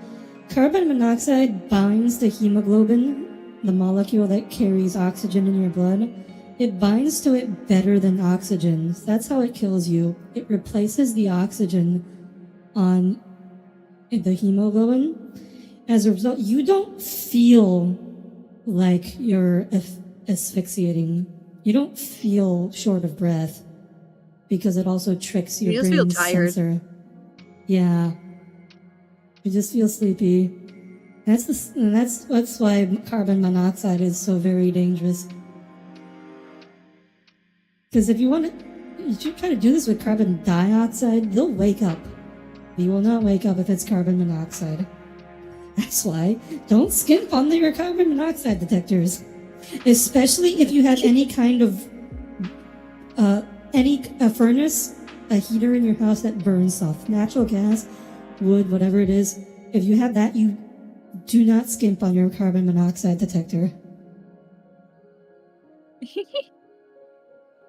binds to hemoglobin, the molecule that carries oxygen in your blood. It binds to it better than oxygen. That's how it kills you. It replaces the oxygen on the hemoglobin. As a result, you don't feel like you're asphyxiating. You don't feel short of breath. Because it also tricks your brain brain's sensor. Yeah. You just feel sleepy. That's why carbon monoxide is so very dangerous. Because if you try to do this with carbon dioxide, they'll wake up. You will not wake up if it's carbon monoxide. That's why don't skimp on your carbon monoxide detectors. Especially if you have any kind of a furnace, a heater in your house that burns stuff, natural gas, wood, whatever it is. If you have that, you do not skimp on your carbon monoxide detector.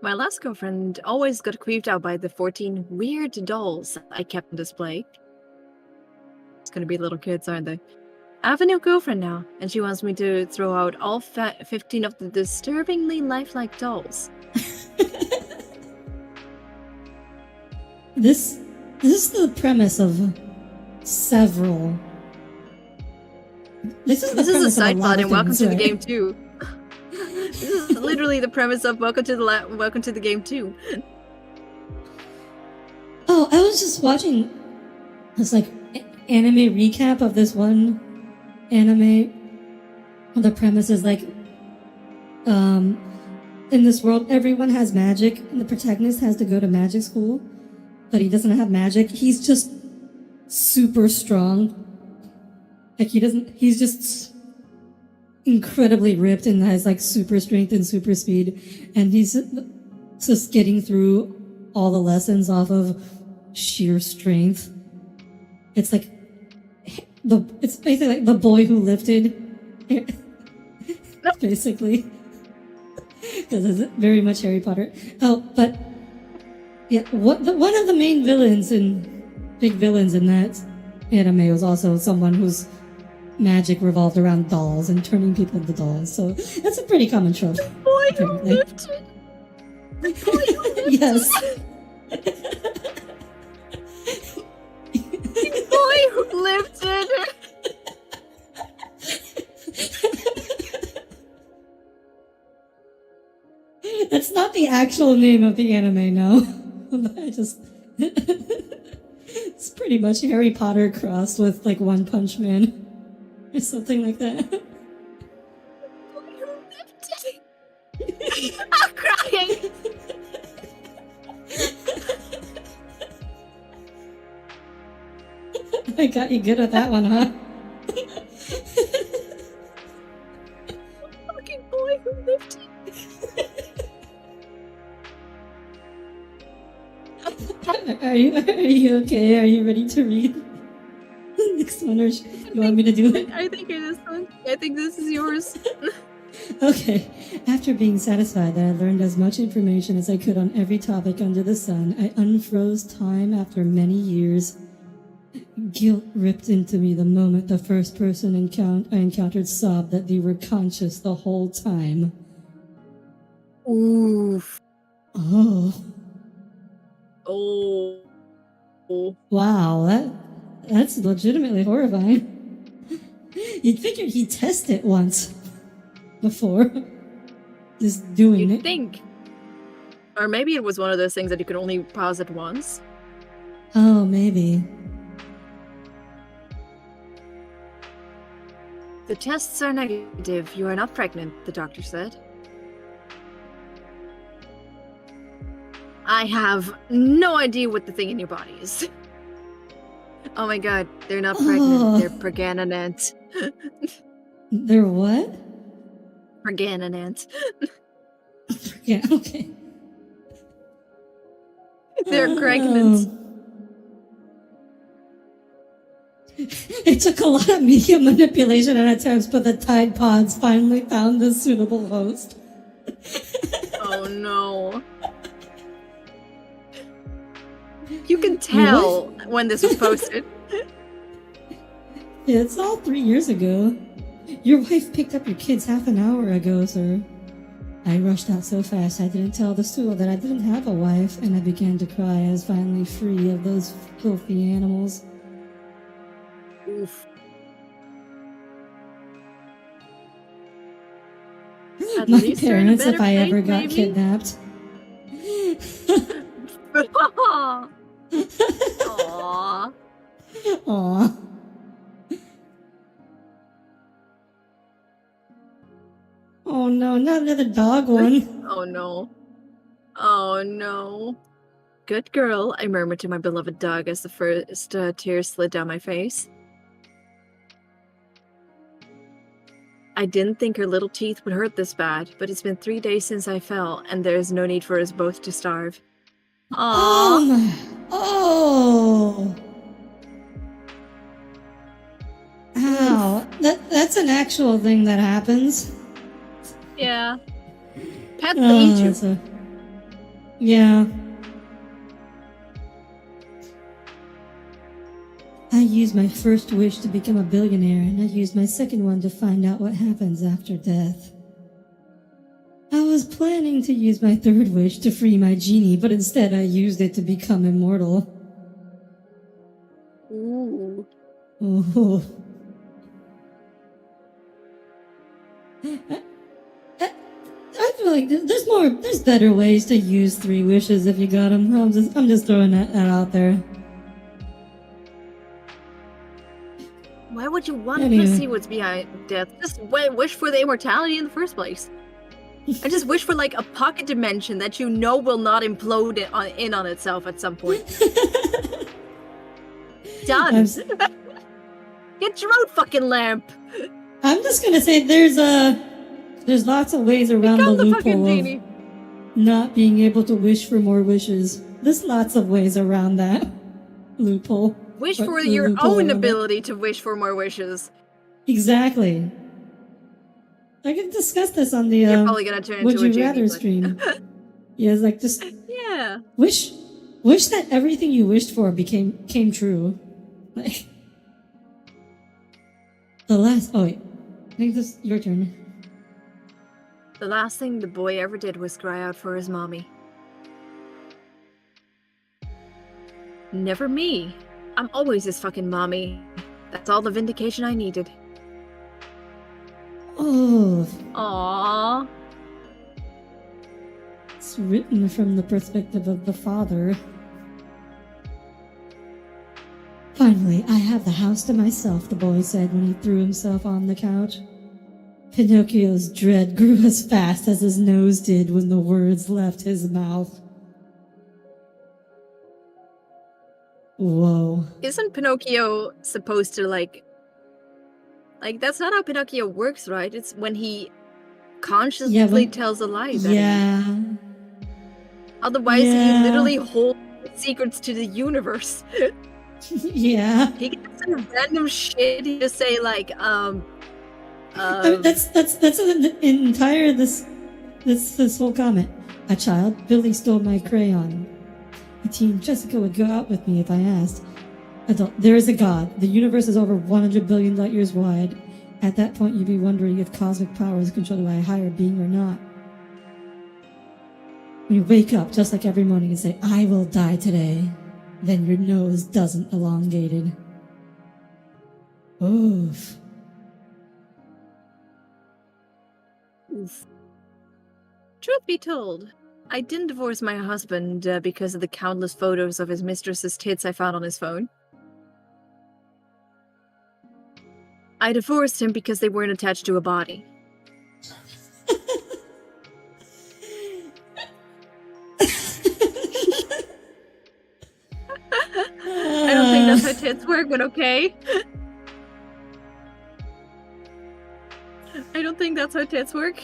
My last girlfriend always got creeped out by the 14 weird dolls I kept on display. It's gonna be little kids, aren't they? I have a new girlfriend now, and she wants me to throw out all 15 of the disturbingly lifelike dolls. This is the premise of several. This is a side plot in Welcome to the right? Game 2. This is literally the premise of Welcome to the Game 2. Oh, I was just watching this anime recap of this one anime. The premise is in this world everyone has magic and the protagonist has to go to magic school, but he doesn't have magic. He's just super strong. He's just incredibly ripped and has super strength and super speed, and he's just getting through all the lessons off of sheer strength. It's it's basically like The Boy Who Lifted. Basically. Because it's very much Harry Potter. Oh, but yeah, one of the main big villains in that anime was also someone who's magic revolved around dolls and turning people into dolls. So that's a pretty common trope. Boy who apparently. lifted. The boy who lifted. Yes. The boy who lifted. That's not the actual name of the anime, no. I just... It's pretty much Harry Potter crossed with, like, One Punch Man. Or something like that. The boy who lifted. I'm crying. I got you good at that one, huh? Fucking boy who lifted. Are you okay? Are you ready to read the next one, or you want me to do it? I think it is one. I think this is yours. Okay. After being satisfied that I learned as much information as I could on every topic under the sun, I unfroze time after many years. Guilt ripped into me the moment the first person I encountered sobbed that they were conscious the whole time. Oof. Oh. Oh. Wow, that's legitimately horrifying. You'd figured he'd test it once before just doing You'd it. think. Or maybe it was one of those things that you could only pause at once. Oh, maybe. The tests are negative. You are not pregnant, the doctor said. I have no idea what the thing in your body is. Oh my god, they're not pregnant, Oh. they're pregnant. They're what? Pregnant. Yeah, okay. They're pregnant. It took a lot of media manipulation and attempts, but the Tide Pods finally found the suitable host. Oh no. You can tell when this was posted. Yeah, it's all 3 years ago. Your wife picked up your kids half an hour ago, sir. I rushed out so fast I didn't tell the stool that I didn't have a wife, and I began to cry. I was finally free of those filthy animals. Oof. At My least they're in a parents, if better I place, ever got maybe? kidnapped. Aww. Aw. Oh no, not another dog one. Oh no. Oh no. Good girl, I murmured to my beloved dog as the first tear slid down my face. I didn't think her little teeth would hurt this bad, but it's been 3 days since I fell, and there's no need for us both to starve. Oh Aww. my. Oh. Ow. That's an actual thing that happens. Yeah. Pets eat you. That's a... Yeah. I used my first wish to become a billionaire, and I used my second one to find out what happens after death. I was planning to use my third wish to free my genie, but instead I used it to become immortal. Ooh. Oh. I feel like there's better ways to use 3 wishes if you got them. I'm just throwing that out there. Why would you want Anyway. to see what's behind death? Just wish for the immortality in the first place. I just wish for like a pocket dimension that you know will not implode in on itself at some point. Done. Get your own fucking lamp. I'm just gonna say there's lots of ways around Become the the fucking loophole genie. of not being able to wish for more wishes. There's lots of ways around that loophole. Wish Or for the your loophole own of it. ability to wish for more wishes. Exactly. I can discuss this on the You're probably gonna turn Would into a You genie. Rather but- stream. Yeah, it's like just Yeah. wish that everything you wished for came true. Like The last. Oh wait, I think this is your turn. The last thing the boy ever did was cry out for his mommy. Never me. I'm always his fucking mommy. That's all the vindication I needed. Oh, Aww. it's written from the perspective of the father. Finally, I have the house to myself, the boy said when he threw himself on the couch. Pinocchio's dread grew as fast as his nose did when the words left his mouth. Whoa. Isn't Pinocchio supposed to, like, that's not how Pinocchio works, right? It's when he consciously tells a lie. Yeah. Otherwise, he literally holds secrets to the universe. Yeah. He gets some random shit. He just say, like, I mean, that's an entire this whole comment. A child, Billy stole my crayon. A teen, Jessica would go out with me if I asked. Adult, there is a God. The universe is over 100 billion light years wide. At that point, you'd be wondering if cosmic power is controlled by a higher being or not. When you wake up, just like every morning, and say, I will die today, then your nose doesn't elongated. Oof. Oof. Truth be told, I didn't divorce my husband because of the countless photos of his mistress's tits I found on his phone. I divorced him because they weren't attached to a body. I don't think that's how tits work, but okay. I don't think that's how tits work.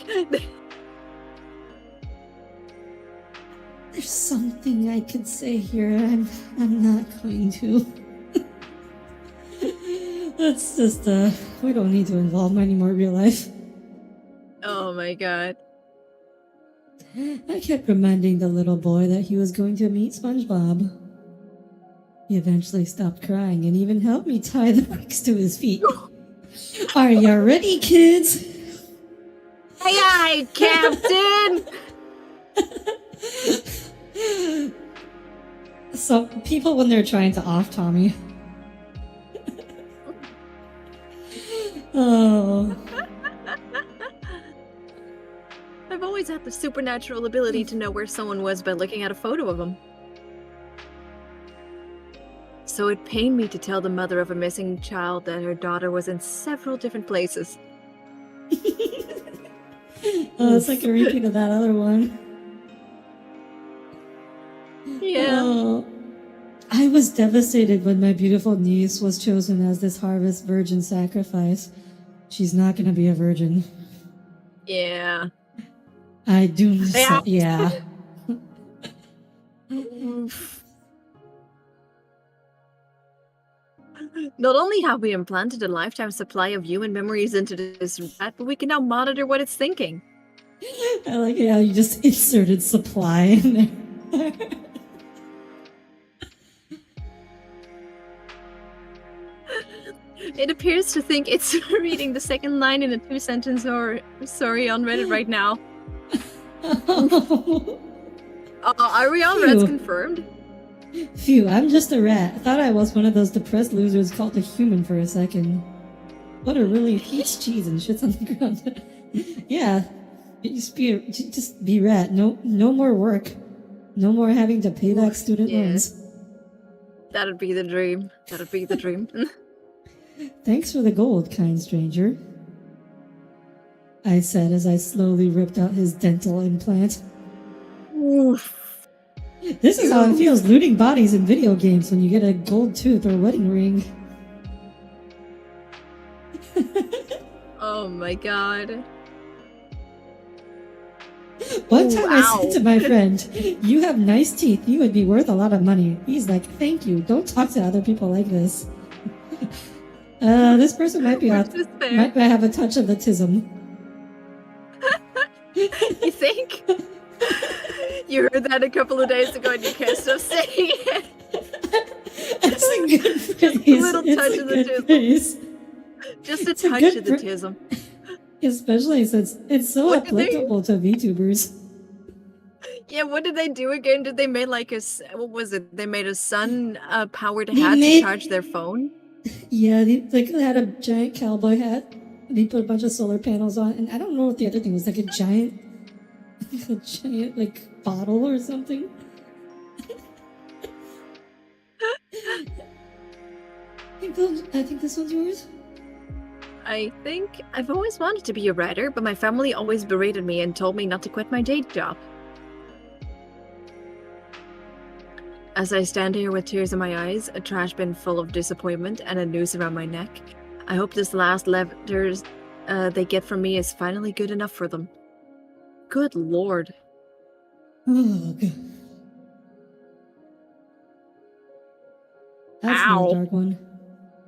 There's something I could say here. I'm not going to. That's just we don't need to involve any more real life. Oh my god. I kept reminding the little boy that he was going to meet SpongeBob. He eventually stopped crying and even helped me tie the bricks to his feet. Are you ready, kids? Aye, aye, Captain! So, people when they're trying to off Tommy. Oh. I've always had the supernatural ability to know where someone was by looking at a photo of them. So it pained me to tell the mother of a missing child that her daughter was in several different places. Oh, it's like a repeat of that other one. Yeah. Oh, I was devastated when my beautiful niece was chosen as this harvest virgin sacrifice. She's not going to be a virgin. Yeah. I do. Yeah. Not only have we implanted a lifetime supply of human memories into this rat, but we can now monitor what it's thinking. I like how you just inserted supply in there. It appears to think it's reading the second line in a 2-sentence or story on Reddit right now. Are we on Reds confirmed? Phew, I'm just a rat. I thought I was one of those depressed losers called a human for a second. What a really eats cheese and shits on the ground. Yeah, just be rat. No more work. No more having to pay back student loans. That'd be the dream. That'd be the dream. Thanks for the gold, kind stranger, I said as I slowly ripped out his dental implant. Oof. This is how it feels looting bodies in video games when you get a gold tooth or wedding ring. Oh my god. One time I said to my friend, you have nice teeth, you would be worth a lot of money. He's like, thank you, don't talk to other people like this. This person might have a touch of autism. You think? You heard that a couple of days ago and you can't stop saying it. It's a good phrase. Just a little touch of autism. Just a It's a touch good of the tism. Especially since it's so What did they- applicable to VTubers. Yeah, what did they do again? Did they make like what was it? They made a sun powered They hat made- to charge their phone? Yeah, they had a giant cowboy hat. They put a bunch of solar panels on, and I don't know what the other thing was, like a giant like bottle or something. I think this one's yours. I think I've always wanted to be a writer, but my family always berated me and told me not to quit my day job. As I stand here with tears in my eyes, a trash bin full of disappointment, and a noose around my neck, I hope this last letter they get from me is finally good enough for them. Good lord. Oh, God. That's Ow. not a dark one.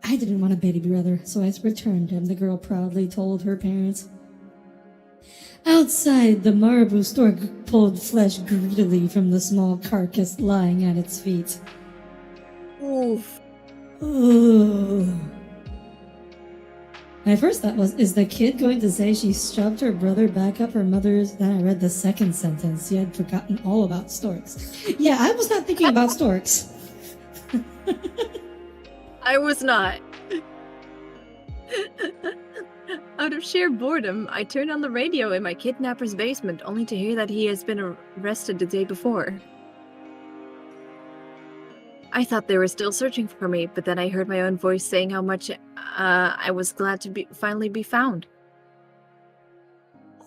I didn't want a baby brother, so I returned him, the girl proudly told her parents. Outside, the Marabou stork pulled flesh greedily from the small carcass lying at its feet. Oof. Oh. My first thought was, is the kid going to say she shoved her brother back up her mother's? Then I read the second sentence. She had forgotten all about storks. Yeah, I was not thinking about storks. I was not. Out of sheer boredom, I turned on the radio in my kidnapper's basement, only to hear that he has been arrested the day before. I thought they were still searching for me, but then I heard my own voice saying how much I was glad to finally be found.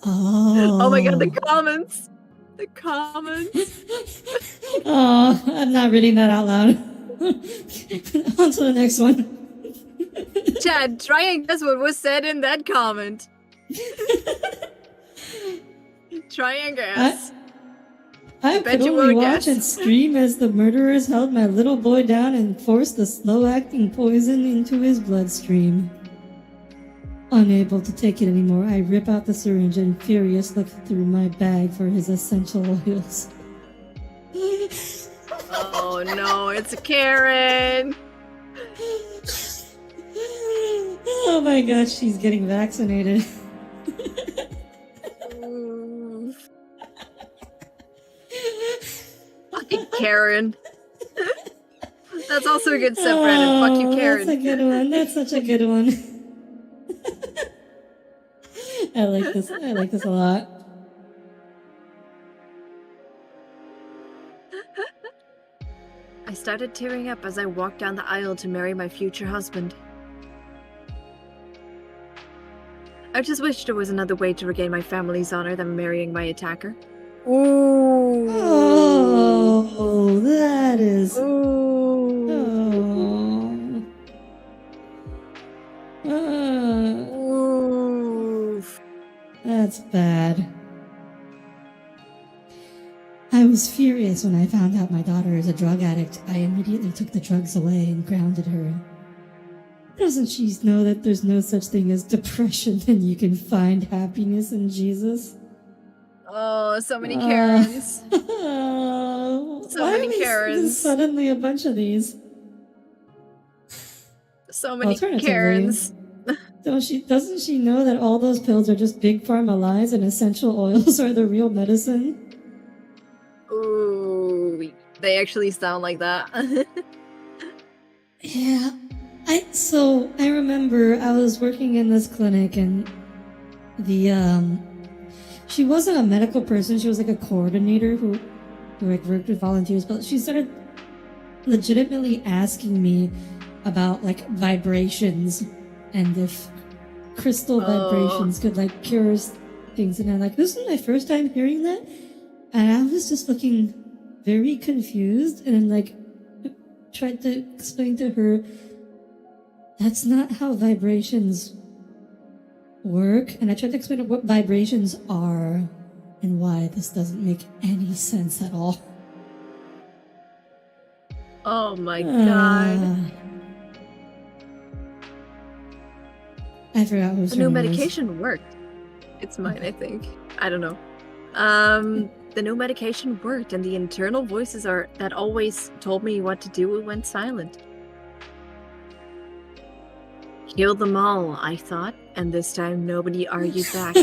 Oh my god, the comments! The comments! Oh, I'm not reading that out loud. On to the next one. Chad, try and guess what was said in that comment. Try and guess. I bet could you only won't watch guess. and scream as the murderers held my little boy down and forced the slow-acting poison into his bloodstream. Unable to take it anymore, I rip out the syringe and furious look through my bag for his essential oils. Oh no, it's Karen! Oh my gosh, she's getting vaccinated. Oof. Fucking Karen. That's also a good subreddit. Fuck you, Karen. That's a good one. That's such a good one. I like this. I like this a lot. I started tearing up as I walked down the aisle to marry my future husband. I just wish there was another way to regain my family's honor than marrying my attacker. Ooh. Oh, that is. Ooh. Oof. That's bad. I was furious when I found out my daughter is a drug addict. I immediately took the drugs away and grounded her. Doesn't she know that there's no such thing as depression and you can find happiness in Jesus? Oh, so many Karens. So Why many are we Karens. Suddenly a bunch of these. So many Alternatively, Karens. Doesn't she know that all those pills are just big pharma lies and essential oils are the real medicine? Ooh, they actually sound like that. Yeah. I remember I was working in this clinic and she wasn't a medical person, she was like a coordinator who like worked with volunteers, but she started legitimately asking me about like vibrations and if crystal vibrations could like cure things, and I'm like, this is my first time hearing that, and I was just looking very confused and like tried to explain to her that's not how vibrations work, and I tried to explain what vibrations are and why this doesn't make any sense at all. Oh my god. I forgot who's The new medication worked. It's mine, I think. I don't know. The new medication worked, and the internal voices that always told me what to do went silent. Kill them all, I thought, and this time nobody argued back.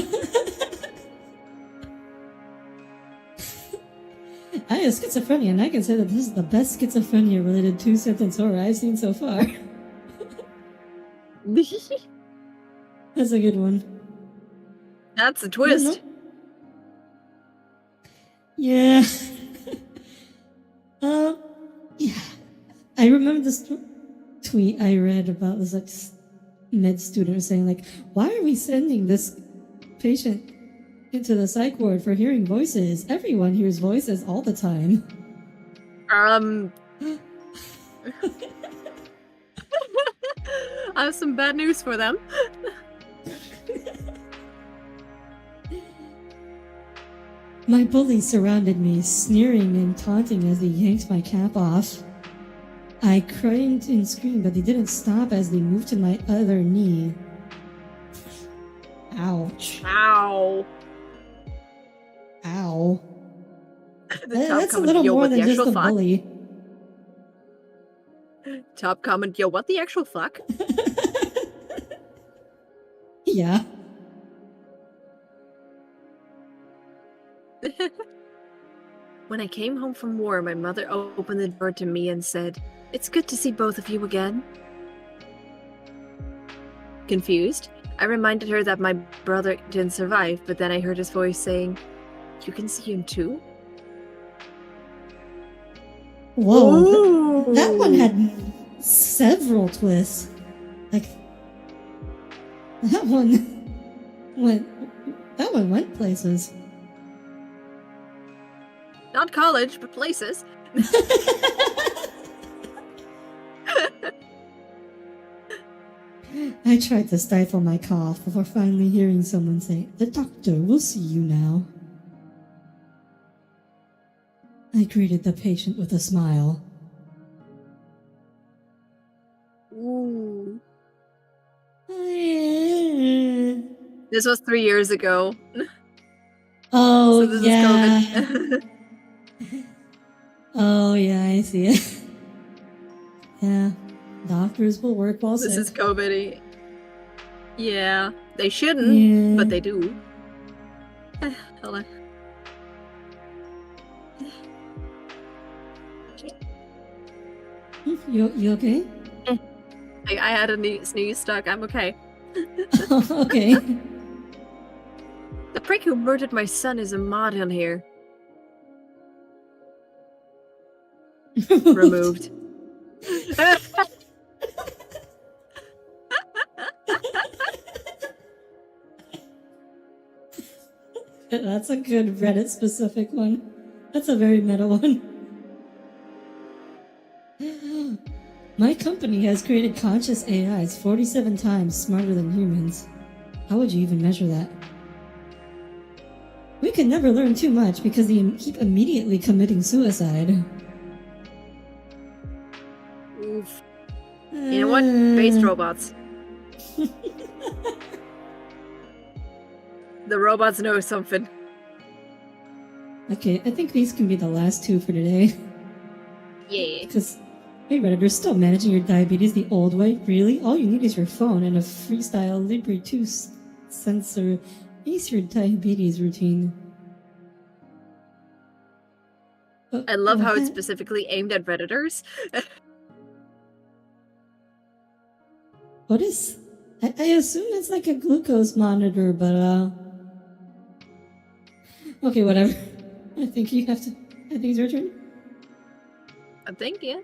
I have schizophrenia, and I can say that this is the best schizophrenia-related two-sentence horror I've seen so far. That's a good one. That's a twist. Yeah. Yeah. I remember this tweet I read about this like med student saying like, why are we sending this patient into the psych ward for hearing voices? Everyone hears voices all the time. I have some bad news for them. My bully surrounded me, sneering and taunting as he yanked my cap off. I cried and screamed, but they didn't stop as they moved to my other knee. Ouch. Ow. Ow. That's a little more than just a bully. Top comment, yo, what the actual fuck? Yeah. When I came home from war, my mother opened the door to me and said, "It's good to see both of you again." Confused, I reminded her that my brother didn't survive, but then I heard his voice saying, "You can see him too?" Whoa. That one had several twists. Like, that one went places. Not college, but places. I tried to stifle my cough before finally hearing someone say, "The doctor will see you now." I greeted the patient with a smile. Ooh. This was 3 years ago. Oh, So this yeah. is COVID. Oh, yeah, I see it. Yeah, doctors will work while This sick. is COVID. Yeah, they shouldn't, but they do. Hold on. You okay? I had a sneeze stuck. I'm okay. Okay. The prick who murdered my son is a mod on here. Removed. That's a good Reddit specific one. That's a very meta one. My company has created conscious AIs 47 times smarter than humans. How would you even measure that? We could never learn too much because they keep immediately committing suicide. Oof. You know what? Space robots. The robots know something. Okay, I think these can be the last two for today. Yeah. Because, hey Redditors, still managing your diabetes the old way? Really? All you need is your phone and a Freestyle Libre 2 sensor. Ace your diabetes routine. I love how it's specifically aimed at Redditors. What is... I assume it's like a glucose monitor, but okay, whatever. I think you have to... I think it's your turn. I'm thinking.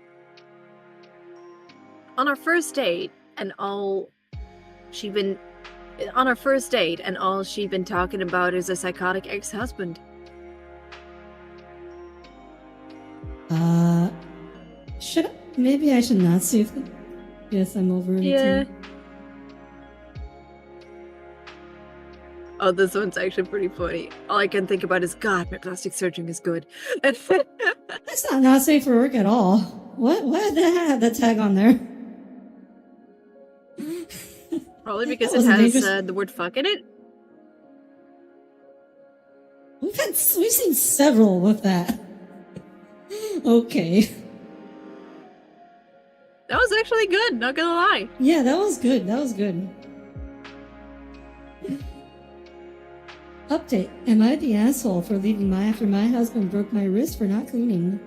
On our first date, and all she'd been talking about is a psychotic ex-husband. Maybe I should not say that. Yes, I'm over 18. Yeah. Oh, this one's actually pretty funny. All I can think about is, God, my plastic surgeon is good. That's not safe for work at all. Why did that have that tag on there? Probably because it has the word fuck in it. We've seen several with that. Okay. That was actually good, not gonna lie. Yeah, that was good. That was good. Update. Am I the asshole for leaving after my husband broke my wrist for not cleaning?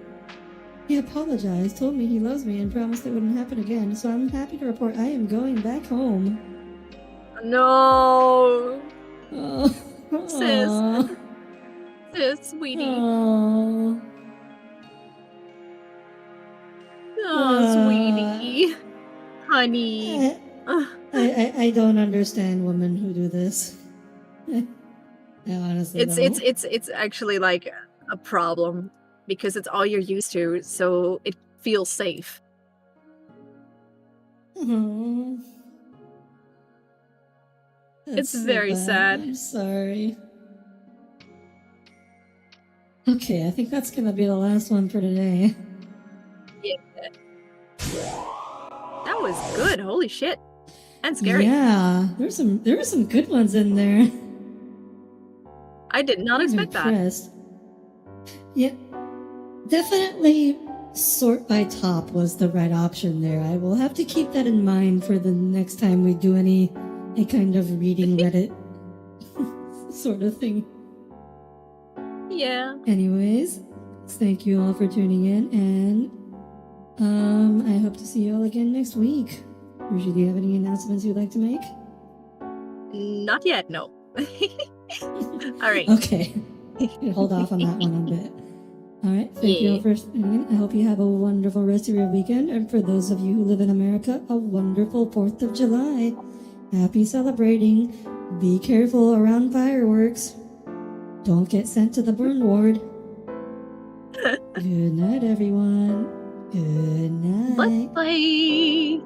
He apologized, told me he loves me, and promised it wouldn't happen again, so I'm happy to report I am going back home. No. Oh. Sis. Aw. Sis, sweetie. Oh. Sweetie. Honey. I don't understand women who do this. I honestly don't. It's actually like a problem because it's all you're used to, so it feels safe. Aw. That's It's very bad. sad. I'm sorry. Okay, I think that's gonna be the last one for today. Yeah. That was good. Holy shit. And scary. Yeah, there were some good ones in there. I did not expect that. Impressed. Yeah, definitely sort by top was the right option there. I will have to keep that in mind for the next time we do any kind of reading Reddit sort of thing. Yeah. Anyways, thank you all for tuning in, and I hope to see you all again next week. Rushi, do you have any announcements you'd like to make? Not yet, no. Alright. Okay. Hold off on that one a bit. Alright, thank you all for tuning in. I hope you have a wonderful rest of your weekend, and for those of you who live in America, a wonderful 4th of July. Happy celebrating. Be careful around fireworks. Don't get sent to the burn ward. Good night, everyone. Good night. Bye-bye.